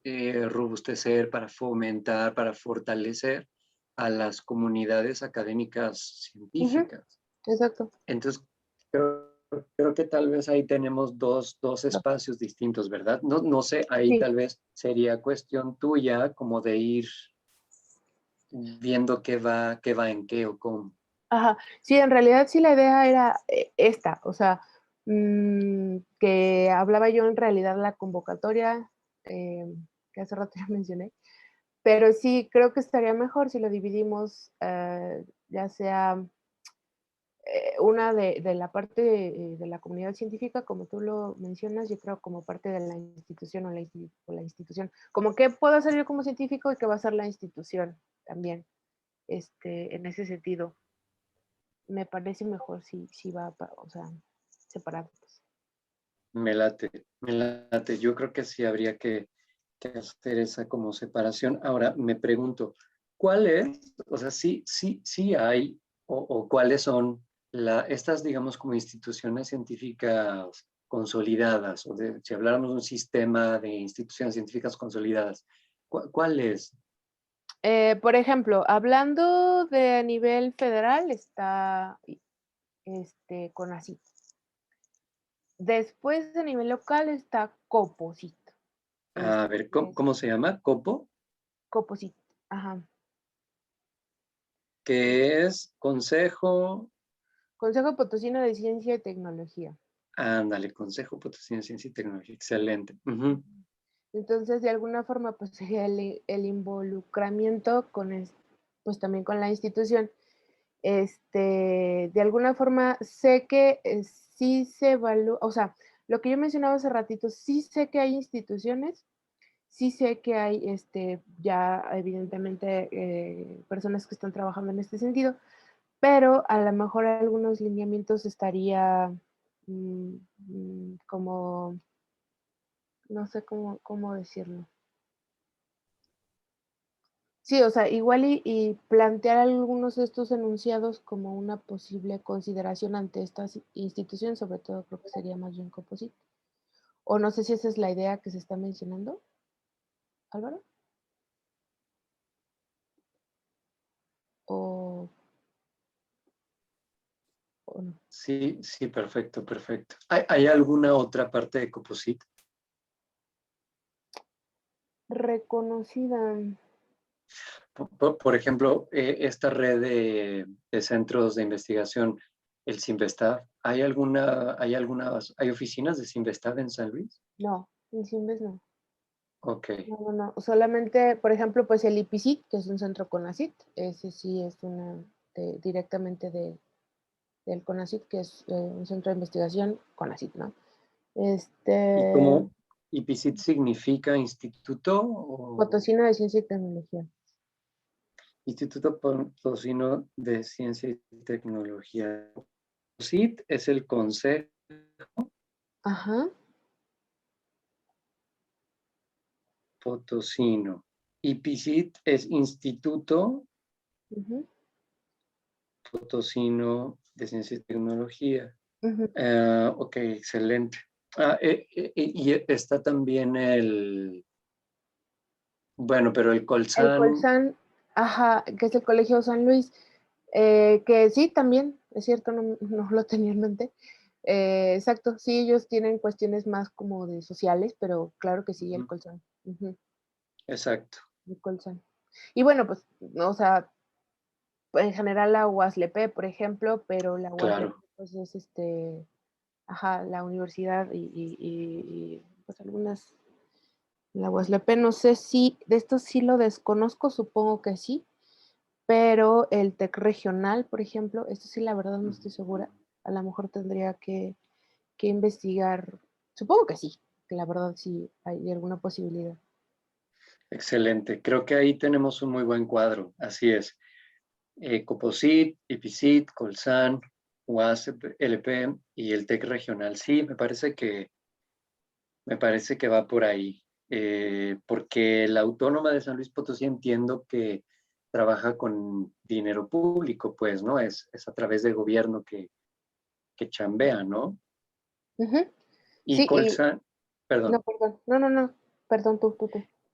robustecer, para fomentar, para fortalecer a las comunidades académicas Ujú. científicas. Exacto. Entonces, creo que tal vez ahí tenemos dos Dos. espacios distintos, ¿verdad? No sé, ahí Sí. tal vez sería cuestión tuya como de ir viendo qué va en qué o cómo. Ajá. Sí, en realidad sí la idea era esta, o sea, que hablaba yo en realidad la convocatoria, que hace rato ya mencioné, pero sí creo que estaría mejor si lo dividimos, ya sea una de la parte de la comunidad científica, como tú lo mencionas, yo creo como parte de la institución o la institución, como qué puedo hacer yo como científico y qué va a hacer la institución también, en ese sentido. Me parece mejor si va, o sea, separado, pues. Me late, me late. Yo creo que sí habría que hacer esa como separación. Ahora, me pregunto, ¿cuál es, o sea, sí hay, o cuáles son estas, digamos, como instituciones científicas consolidadas, o si habláramos de un sistema de instituciones científicas consolidadas, ¿cuál es? Por ejemplo, hablando de a nivel federal, está CONACYT. Después, a nivel local, está COPOSIT. A ver, ¿cómo, Es cómo se llama? ¿Copo? COPOSIT, ajá. Que es Consejo, Consejo Potosino de Ciencia y Tecnología. ándale, Consejo Potosino de Ciencia y Tecnología, excelente. Ujú. Entonces, de alguna forma, pues sería el involucramiento pues también con la institución. De alguna forma sé que sí se evalúa, o sea, lo que yo mencionaba hace ratito, sí sé que hay instituciones, sí sé que hay ya evidentemente personas que están trabajando en este sentido, pero a lo mejor algunos lineamientos estaría como, no sé cómo decirlo. Sí, o sea, igual y plantear algunos de estos enunciados como una posible consideración ante estas instituciones, sobre todo creo que sería más bien Composite. O no sé si esa es la idea que se está mencionando, Álvaro, o, o no. Sí, sí, perfecto, perfecto. ¿Hay alguna otra parte de Coposit? Reconocida. Por ejemplo, esta red de centros de investigación, el Sinvestav, ¿hay oficinas de Sinvestav en San Luis? No, en Simbes no. Ok. No. Solamente, por ejemplo, pues el IPICIT, que es un centro CONACYT, ese sí es directamente del CONACYT, que es un centro de investigación CONACYT, ¿no? ¿Y Este, cómo IPICIT significa instituto o Potosino de Ciencia y Tecnología. Instituto Potosino de Ciencia y Tecnología? CIT es el Consejo Ajá. Potosino. IPICIT es Instituto Ujú. Potosino de Ciencia y Tecnología. Ujú. Ok, excelente. Y está también bueno, pero el El Colsan, Colsan, ajá, que es el Colegio San Luis, que sí, también, es cierto, no lo tenía en mente, Exacto, sí, ellos tienen cuestiones más como de sociales, pero claro que sí, el Ujú, Colsan. Ujú, exacto, el Colsan. Y bueno, pues, no, o sea, en general la UASLP, por ejemplo, pero la UASLP, claro. pues, es, ajá, la universidad y, pues, algunas la UASLP, no sé si de esto sí lo desconozco, supongo que sí, pero el TEC regional, por ejemplo, esto sí, la verdad no Ujú. estoy segura. A lo mejor tendría que investigar. Supongo que sí, que la verdad sí hay alguna posibilidad. Excelente. Creo que ahí tenemos un muy buen cuadro. Así es. Coposit, IPICIT, Colsan, UAS, LP y el TEC regional. Sí, me parece que va por ahí. Porque la Autónoma de San Luis Potosí entiendo que trabaja con dinero público, pues, ¿no? Es a través del gobierno que chambea, ¿no? Ujú. Y Sí, y Colsan, no, perdón. perdón. No, no, no. Perdón, tú.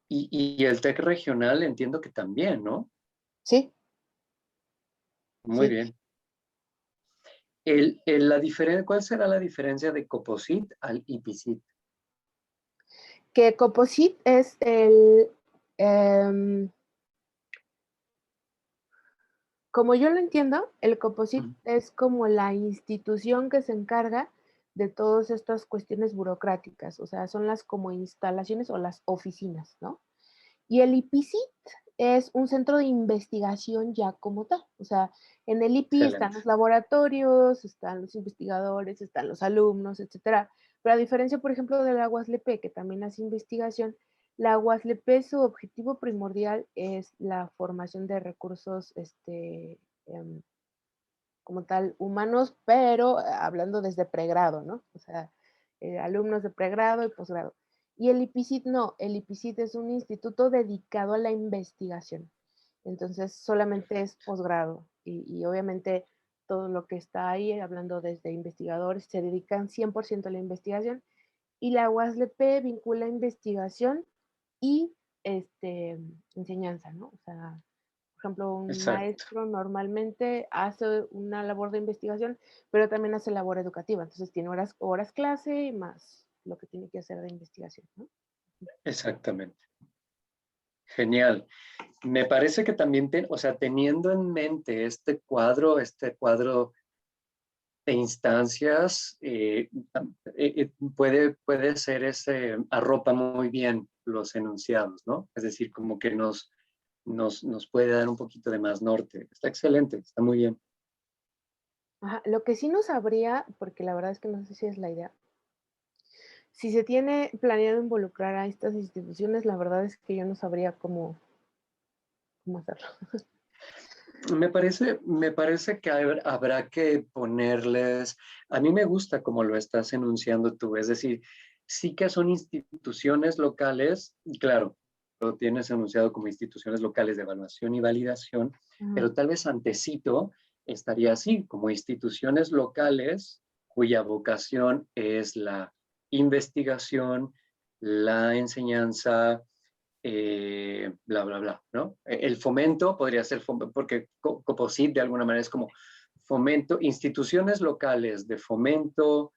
Y el TEC regional entiendo que también, ¿no? Sí, Muy sí. bien. ¿Cuál será la diferencia de Coposit al IPICIT? Que Coposit es em, como yo lo entiendo, el Coposit Ujú. es como la institución que se encarga de todas estas cuestiones burocráticas, o sea, son las como instalaciones o las oficinas, ¿no? Y el IPICIT es un centro de investigación ya como tal. O sea, en el IPI están Excelente. los laboratorios, están los investigadores, están los alumnos, etcétera. Pero a diferencia, por ejemplo, de la UASLP, que también hace investigación, la UASLP su objetivo primordial es la formación de recursos, em, como tal, humanos, pero hablando desde pregrado, ¿no? O sea, alumnos de pregrado y posgrado. Y el IPICIT no, el IPICIT es un instituto dedicado a la investigación. Entonces, solamente es posgrado y obviamente todo lo que está ahí, hablando desde investigadores, se dedican 100% a la investigación y la UASLP vincula investigación y enseñanza, ¿no? O sea, por ejemplo, un Exacto. maestro normalmente hace una labor de investigación, pero también hace labor educativa. Entonces tiene horas clase y más lo que tiene que hacer de investigación, ¿no? Exactamente. Genial. Me parece que también, o sea, teniendo en mente este cuadro de instancias, puede ser arropa muy bien los enunciados, ¿no? Es decir, como que nos puede dar un poquito de más norte. Está excelente, está muy bien. Ajá, lo que sí no sabría, porque la verdad es que no sé si es la idea, si se tiene planeado involucrar a estas instituciones, la verdad es que yo no sabría cómo hacerlo. Me parece que habrá que ponerles, a mí me gusta como lo estás enunciando tú, es decir, sí que son instituciones locales, y claro, lo tienes enunciado como instituciones locales de evaluación y validación, Ajá, pero tal vez antecito estaría así, como instituciones locales cuya vocación es la investigación, la enseñanza, bla, bla, bla, ¿no? El fomento podría ser, porque COPOSIT de alguna manera es como fomento, instituciones locales de fomento,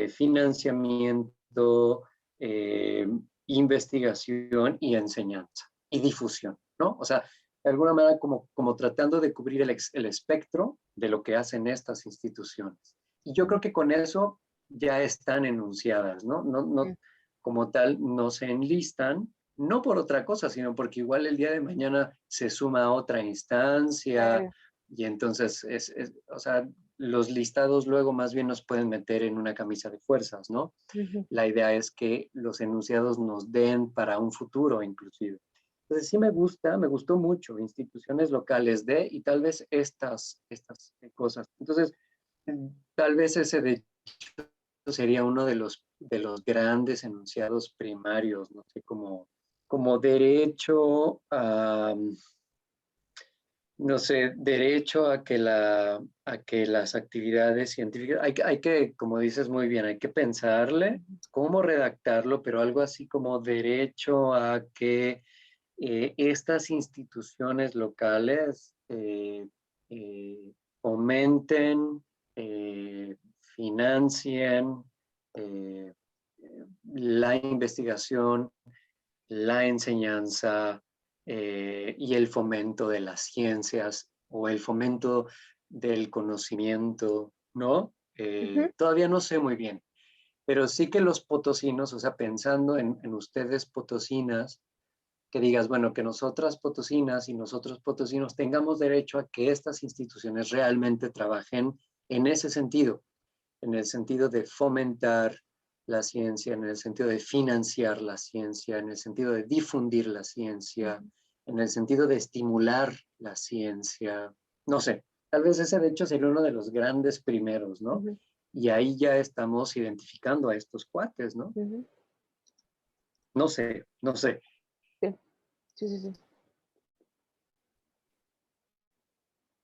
financiamiento, eh, investigación y enseñanza y difusión, ¿no? O sea, de alguna manera como tratando de cubrir el espectro de lo que hacen estas instituciones. Y yo creo que con eso ya están enunciadas, ¿no? No, ujú, como tal, no se enlistan, no por otra cosa, sino porque igual el día de mañana se suma a otra instancia claro, y entonces, o sea, los listados luego más bien nos pueden meter en una camisa de fuerzas, ¿no? ujú. La idea es que los enunciados nos den para un futuro inclusive. Entonces sí me gustó mucho, instituciones locales de y tal vez estas cosas. Entonces, tal vez ese de sería uno de los grandes enunciados primarios, no sé, como derecho a, no sé, derecho a que las actividades científicas, hay que, como dices muy bien, hay que pensarle cómo redactarlo, pero algo así como derecho a que estas instituciones locales eh, fomenten, eh, financien la investigación, la enseñanza y el fomento de las ciencias o el fomento del conocimiento, ¿no? Todavía no sé muy bien, pero sí que los potosinos, o sea, pensando en ustedes potosinas, que digas, bueno, que nosotras potosinas y nosotros potosinos tengamos derecho a que estas instituciones realmente trabajen en ese sentido, en el sentido de fomentar la ciencia, en el sentido de financiar la ciencia, en el sentido de difundir la ciencia, en el sentido de estimular la ciencia. No sé, tal vez ese de hecho sería uno de los grandes primeros, ¿no? Y ahí ya estamos identificando a estos cuates, ¿no? No sé, no sé. Sí.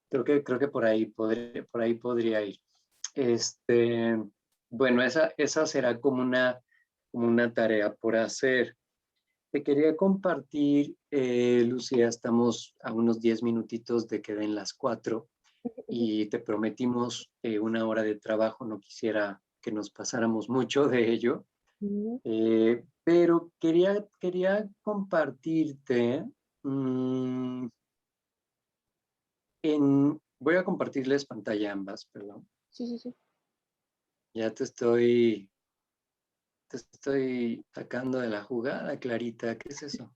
Creo que por ahí podría ir. Bueno, esa será como una tarea por hacer. Te quería compartir, Lucía, estamos a unos 10 minutitos de que den las 4 y te prometimos una hora de trabajo, no quisiera que nos pasáramos mucho de ello, pero quería compartirte, voy a compartirles pantalla ambas, perdón. Sí. Ya te estoy sacando de la jugada, Clarita, ¿qué es eso?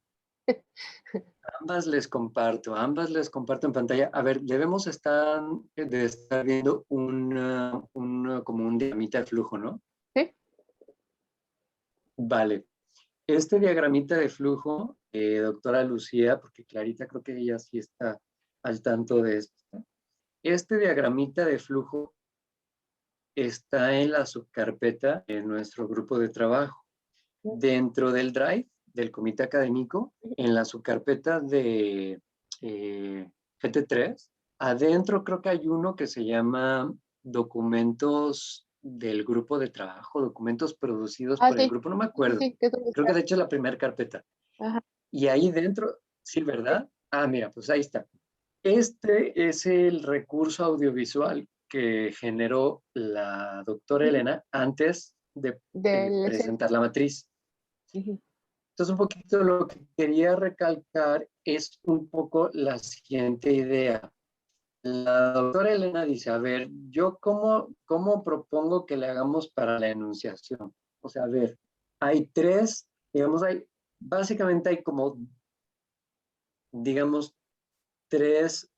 Ambas les comparto en pantalla. A ver, debemos de estar viendo como un diagramita de flujo, ¿no? Sí. Vale. Este diagramita de flujo, doctora Lucía, porque Clarita creo que ella sí está al tanto de esto. Este diagramita de flujo está en la subcarpeta de nuestro grupo de trabajo. Dentro del Drive del comité académico, en la subcarpeta de GT3, adentro creo que hay uno que se llama documentos del grupo de trabajo, documentos producidos por el Sí. grupo, no me acuerdo. Sí, que es donde Creo que está. de hecho es la primera carpeta. Ajá. Y ahí dentro, sí, ¿verdad? Ah, mira, pues ahí está. Este es el recurso audiovisual que generó la doctora Elena antes de Del presentar la matriz. Ujú. Entonces, un poquito lo que quería recalcar es un poco la siguiente idea. La doctora Elena dice, a ver, yo cómo propongo que le hagamos para la enunciación. O sea, a ver, hay tres, digamos, básicamente hay como, digamos, tres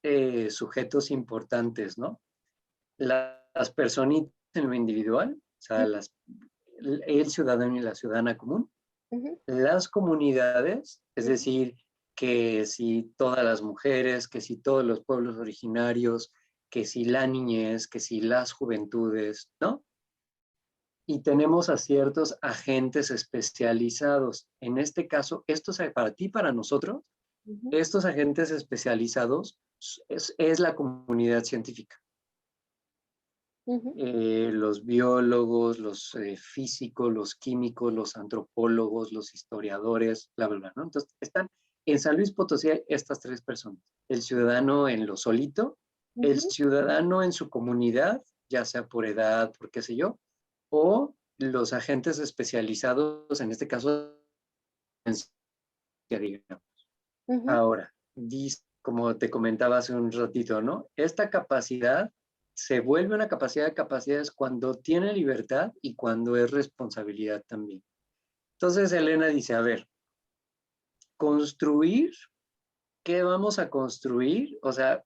sujetos importantes, ¿no? Las personitas en lo individual, o sea, el ciudadano y la ciudadana común, Ujú. las comunidades, es decir, que si todas las mujeres, que si todos los pueblos originarios, que si la niñez, que si las juventudes, ¿no? Y tenemos a ciertos agentes especializados. En este caso, estos para ti, para nosotros, Ujú. estos agentes especializados es la comunidad científica. Ujú. Los biólogos, los físicos, los químicos, los antropólogos, los historiadores, bla, bla, bla, ¿no? Entonces, están en San Luis Potosí estas tres personas. El ciudadano en lo solito, el Ujú. ciudadano en su comunidad, ya sea por edad, por qué sé yo, o los agentes especializados, en este caso, en ciencia, digamos. Ujú. Ahora, como te comentaba hace un ratito, ¿no? Esta capacidad se vuelve una capacidad de capacidades cuando tiene libertad y cuando es responsabilidad también. Entonces Elena dice, a ver, construir, ¿qué vamos a construir? O sea,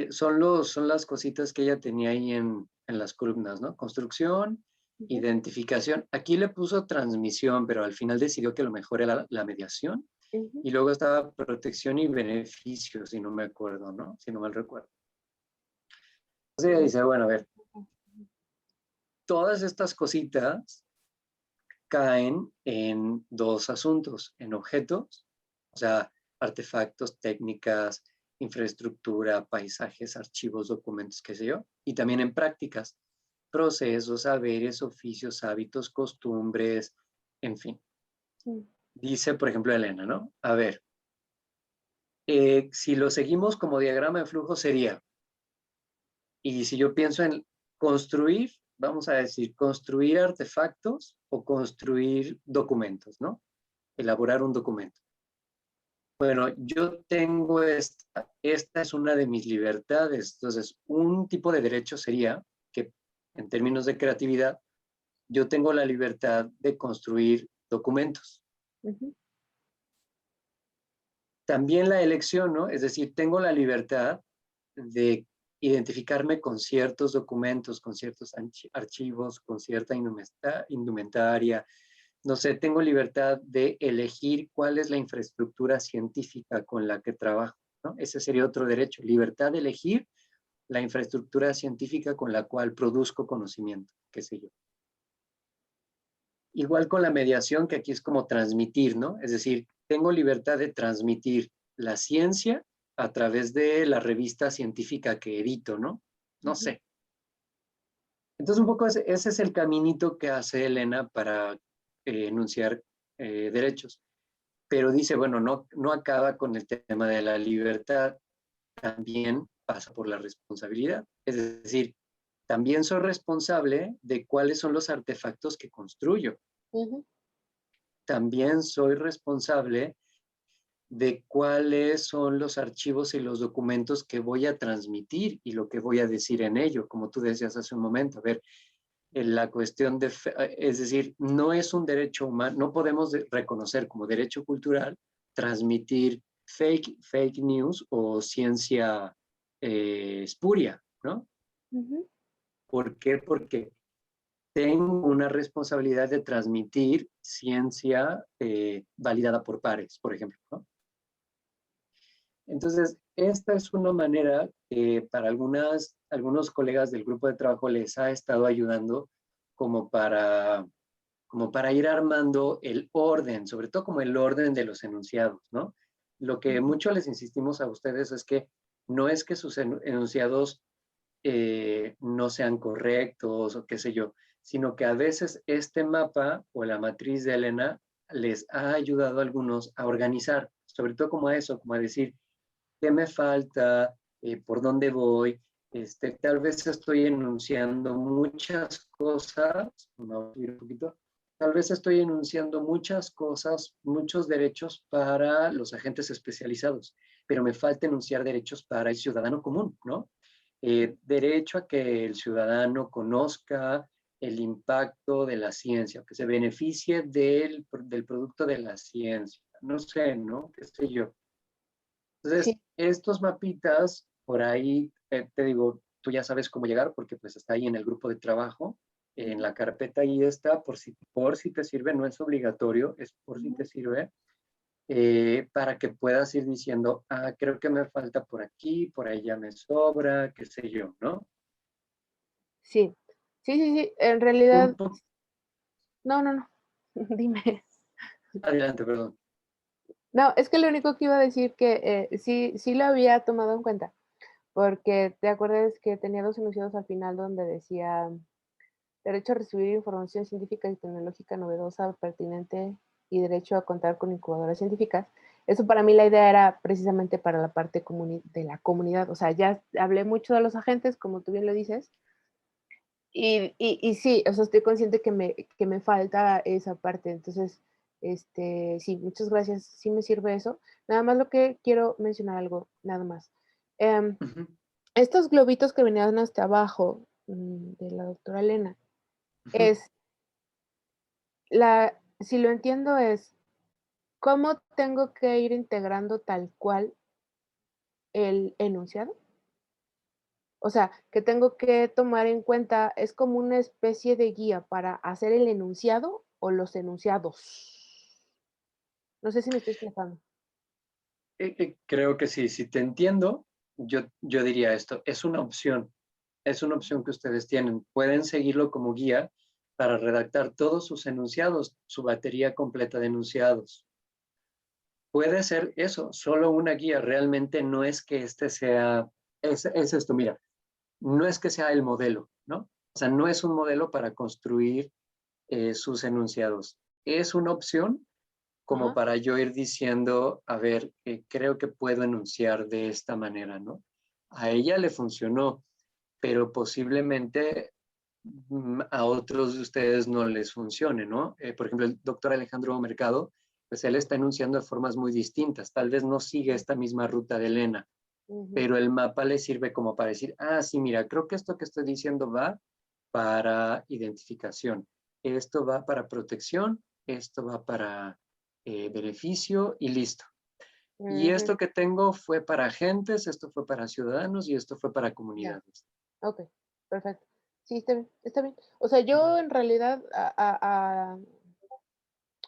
son las cositas que ella tenía ahí en las columnas, ¿no? Construcción, Ujú. identificación. Aquí le puso transmisión, pero al final decidió que lo mejor era la mediación. Ujú. Y luego estaba protección y beneficio, si no me acuerdo, ¿no? Si no mal recuerdo. Entonces ella dice, bueno, a ver, todas estas cositas caen en dos asuntos, en objetos, o sea, artefactos, técnicas, infraestructura, paisajes, archivos, documentos, qué sé yo, y también en prácticas, procesos, saberes, oficios, hábitos, costumbres, en fin. Dice, por ejemplo, Elena, ¿no? A ver, si lo seguimos como diagrama de flujo sería, y si yo pienso en construir, vamos a decir, construir artefactos o construir documentos, ¿no? Elaborar un documento. Bueno, yo tengo esta es una de mis libertades. Entonces, un tipo de derecho sería que, en términos de creatividad, yo tengo la libertad de construir documentos. Ujú. También la elección, ¿no? Es decir, tengo la libertad de identificarme con ciertos documentos, con ciertos archivos, con cierta indumentaria. No sé, tengo libertad de elegir cuál es la infraestructura científica con la que trabajo, ¿no? Ese sería otro derecho, libertad de elegir la infraestructura científica con la cual produzco conocimiento, qué sé yo. Igual con la mediación, que aquí es como transmitir, ¿no? Es decir, tengo libertad de transmitir la ciencia a través de la revista científica que edito, ¿no? No Ujú. sé. Entonces, un poco ese es el caminito que hace Elena para enunciar derechos. Pero dice, bueno, no acaba con el tema de la libertad, también pasa por la responsabilidad. Es decir, también soy responsable de cuáles son los artefactos que construyo. Ujú. También soy responsable de cuáles son los archivos y los documentos que voy a transmitir y lo que voy a decir en ello, como tú decías hace un momento. A ver, en la cuestión de, es decir, no es un derecho humano, no podemos reconocer como derecho cultural transmitir fake news o ciencia espuria, ¿no? Ujú. ¿Por qué? Porque tengo una responsabilidad de transmitir ciencia validada por pares, por ejemplo, ¿no? Entonces, esta es una manera que para algunos colegas del grupo de trabajo les ha estado ayudando como para ir armando el orden, sobre todo como el orden de los enunciados, ¿no? Lo que Ujú. mucho les insistimos a ustedes es que no es que sus enunciados no sean correctos o qué sé yo, sino que a veces este mapa o la matriz de Elena les ha ayudado a algunos a organizar, sobre todo como a eso, como a decir, ¿qué me falta? ¿Por dónde voy? Tal vez estoy enunciando muchas cosas, vamos a subir un poquito, tal vez estoy enunciando muchas cosas, muchos derechos para los agentes especializados, pero me falta enunciar derechos para el ciudadano común, ¿no? Derecho a que el ciudadano conozca el impacto de la ciencia, que se beneficie del producto de la ciencia, no sé, ¿no? ¿Qué sé yo? Entonces, Sí, estos mapitas, por ahí, te digo, tú ya sabes cómo llegar porque pues está ahí en el grupo de trabajo, en ujú, la carpeta ahí está, por si te sirve, no es obligatorio, es por si ujú. te sirve, para que puedas ir diciendo, ah, creo que me falta por aquí, por ahí ya me sobra, qué sé yo, ¿no? Sí, sí, sí, sí, en Un realidad, poco, no, no, no, dime. adelante, perdón. No, es que lo único que iba a decir que, sí, sí lo había tomado en cuenta, porque te acuerdas que tenía 2 enunciados al final donde decía: "Derecho a recibir información científica y tecnológica novedosa, pertinente y derecho a contar con incubadoras científicas". Eso para mí la idea era precisamente para la parte de la comunidad, o sea, ya hablé mucho de los agentes, como tú bien lo dices, y sí, o sea, estoy consciente que me falta esa parte. Entonces, sí, muchas gracias, sí me sirve eso. Nada más lo que quiero mencionar algo, nada más. Em, Ujú, Estos globitos que venían hasta abajo, de la doctora Elena, ujú. es si lo entiendo es, ¿cómo tengo que ir integrando tal cual el enunciado? O sea, que tengo que tomar en cuenta, ¿es como una especie de guía para hacer el enunciado o los enunciados? No sé si me estoy explicando. Creo que sí, si te entiendo, yo diría esto, es una opción que ustedes tienen. Pueden seguirlo como guía para redactar todos sus enunciados, su batería completa de enunciados. Puede ser eso, solo una guía. Realmente no es que es esto, mira, no es que sea el modelo, ¿no? O sea, no es un modelo para construir sus enunciados. Es una opción como Ajá, para yo ir diciendo, a ver, creo que puedo enunciar de esta manera, ¿no? A ella le funcionó, pero posiblemente a otros de ustedes no les funcione, ¿no? Por ejemplo, el doctor Alejandro Mercado, pues él está enunciando de formas muy distintas. Tal vez no sigue esta misma ruta de Elena, Ujú. pero el mapa le sirve como para decir, ah, sí, mira, creo que esto que estoy diciendo va para identificación, esto va para protección, esto va para beneficio y listo. Y Ujú. esto que tengo fue para agentes, esto fue para ciudadanos y esto fue para Ya, comunidades. ok, perfecto. Sí, está bien, está bien. O sea, yo en realidad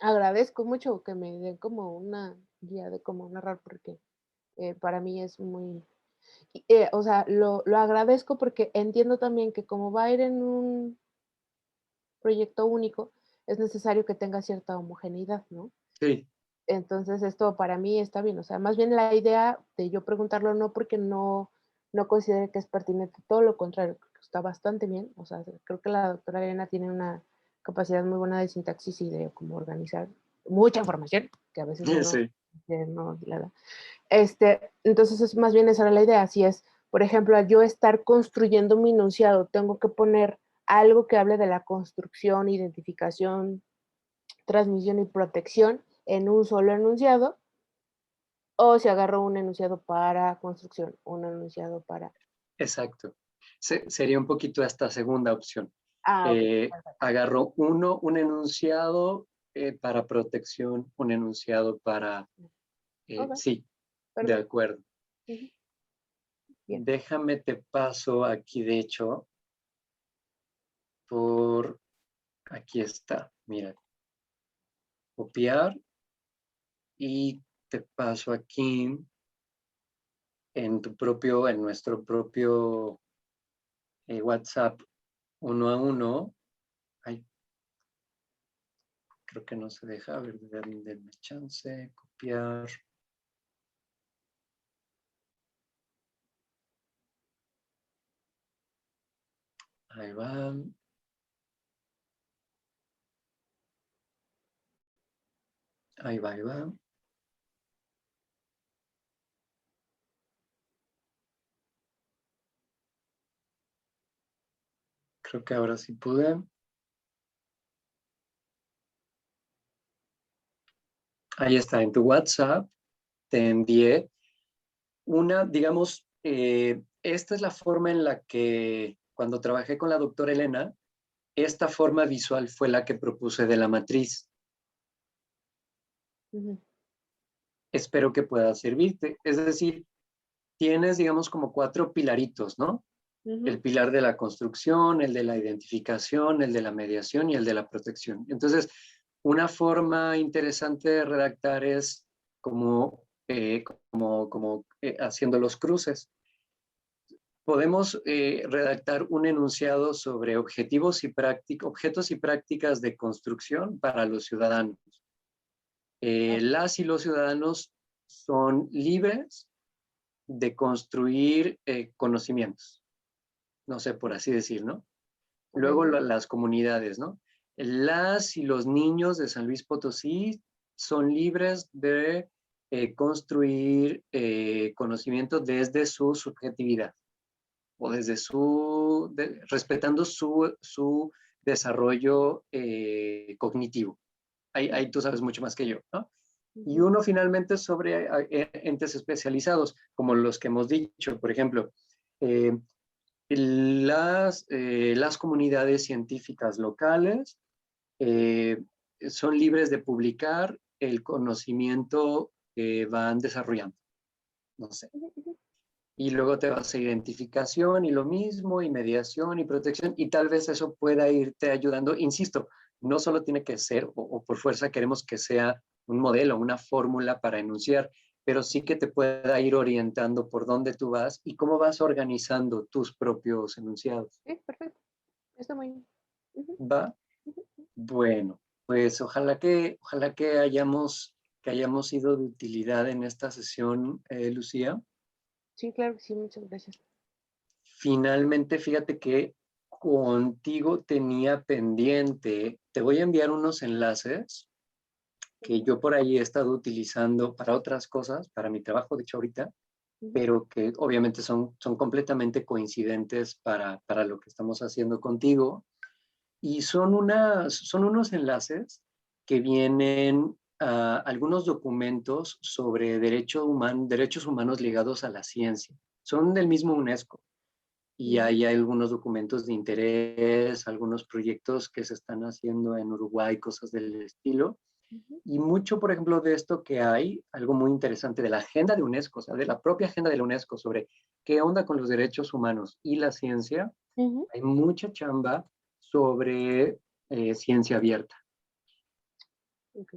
agradezco mucho que me den como una guía de cómo narrar, porque para mí es muy, o sea, lo agradezco porque entiendo también que como va a ir en un proyecto único, es necesario que tenga cierta homogeneidad, ¿no? Sí, Entonces, esto para mí está bien, o sea, más bien la idea de yo preguntarlo no porque no considere que es pertinente, todo lo contrario, creo que está bastante bien, o sea, creo que la doctora Elena tiene una capacidad muy buena de sintaxis y de cómo organizar mucha información, que a veces uno sí, no la da. Entonces, es más bien esa era la idea, así es, por ejemplo, al yo estar construyendo mi enunciado, tengo que poner algo que hable de la construcción, identificación, transmisión y protección en un solo enunciado, o si agarro un enunciado para construcción, un enunciado para... exacto. Sería un poquito esta segunda opción. Ok, perfecto. Agarro un enunciado para protección, un enunciado para... Ok, sí, de perfecto. acuerdo. Ujú, bien. Déjame te paso aquí, de hecho, por... Aquí está. Mira, copiar y te paso aquí en nuestro propio WhatsApp uno a uno. Ay, creo que no se deja. A ver, denme chance, copiar. Ahí va, ahí va, ahí va. Creo que ahora sí pude. Ahí está, en tu WhatsApp te envié una, digamos, esta es la forma en la que cuando trabajé con la doctora Elena, esta forma visual fue la que propuse de la matriz. Ujú, Espero que pueda servirte. Es decir, tienes, digamos, como cuatro pilaritos, ¿no? ujú, El pilar de la construcción, el de la identificación, el de la mediación y el de la protección. Entonces, una forma interesante de redactar es como, haciendo los cruces. Podemos redactar un enunciado sobre objetos y prácticas de construcción para los ciudadanos. ok, Las y los ciudadanos son libres de construir conocimientos, no sé, por así decir, ¿no? ok, Luego sí, las comunidades, ¿no? Las y los niños de San Luis Potosí son libres de construir conocimiento desde su subjetividad o desde respetando su desarrollo cognitivo. Ahí tú sabes mucho más que yo, ¿no? Y ujú, uno finalmente sobre entes especializados, como los que hemos dicho, por ejemplo, eh, las comunidades científicas locales eh, son libres de publicar el conocimiento que van desarrollando, no sé. ujú, ujú. Y luego te vas a identificación y lo mismo, y mediación y protección, y tal vez eso pueda irte ayudando. Insisto, no solo tiene que ser, o por fuerza queremos que sea un modelo, una fórmula para enunciar, pero sí que te pueda ir orientando por dónde tú vas y cómo vas organizando tus propios enunciados. Sí, perfecto, está muy bien. Ujú, ¿Va? ujú. Bueno, pues ojalá que hayamos sido de utilidad en esta sesión, Lucía. Sí, claro que sí, muchas gracias. Finalmente, fíjate que contigo tenía pendiente, te voy a enviar unos enlaces que Ujú, yo por ahí he estado utilizando para otras cosas, para mi trabajo, de hecho ahorita, Ujú, pero que obviamente son completamente coincidentes para lo que estamos haciendo contigo. Y son unos enlaces que vienen a algunos documentos sobre derechos humanos ligados a la ciencia. Son del mismo UNESCO y ujú, hay algunos documentos de interés, algunos proyectos que se están haciendo en Uruguay, cosas del estilo. ujú, Y mucho, por ejemplo, de esto que hay, algo muy interesante de la agenda de UNESCO, o sea, de la propia agenda de la UNESCO sobre qué onda con los derechos humanos y la ciencia, ujú. hay mucha chamba sobre ciencia abierta. Ok.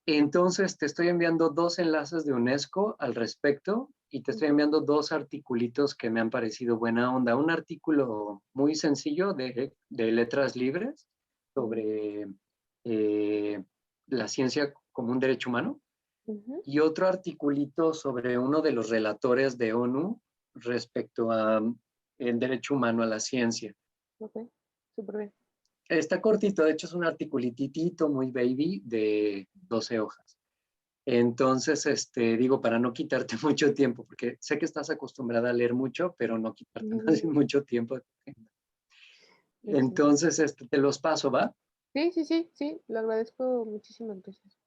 Entonces, te estoy enviando dos enlaces de UNESCO al respecto y te estoy Ujú, enviando dos articulitos que me han parecido buena onda. Un artículo muy sencillo de letras libres ujú, sobre eh, la ciencia como un derecho humano ujú. y otro articulito sobre uno de los relatores de ONU respecto a el derecho humano a la ciencia. Ok, súper bien. Está cortito, de hecho es un articulitito muy baby de 12 hojas. Entonces, digo, para no quitarte mucho tiempo, porque sé que estás acostumbrada a leer mucho, pero no quitarte más Ujú, mucho tiempo. sí. Entonces, te los paso, ¿va? Sí, sí, sí, sí, lo agradezco muchísimo, entonces,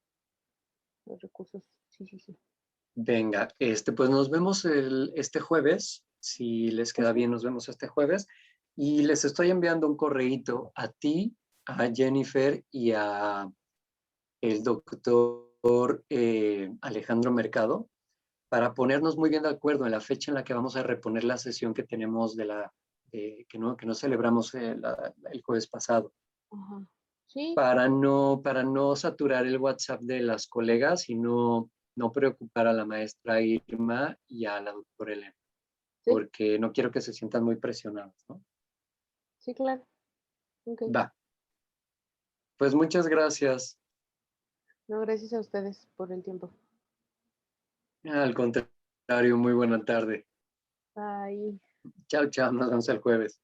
los recursos. Sí, sí, sí. Venga, pues nos vemos este jueves. Si les queda Ujú, bien, nos vemos este jueves. Y les estoy enviando un correíto a ti, a Jennifer y a el doctor Alejandro Mercado para ponernos muy bien de acuerdo en la fecha en la que vamos a reponer la sesión que tenemos que no celebramos el jueves pasado, ajá. Sí, para no saturar el WhatsApp de las colegas y no preocupar a la maestra Irma y a la doctora Elena, sí, porque no quiero que se sientan muy presionados, ¿no? sí, claro. Ok. Va, pues muchas gracias. No, gracias a ustedes por el tiempo. Al contrario, muy buena tarde. Bye. Chao, chao, nos vemos el jueves.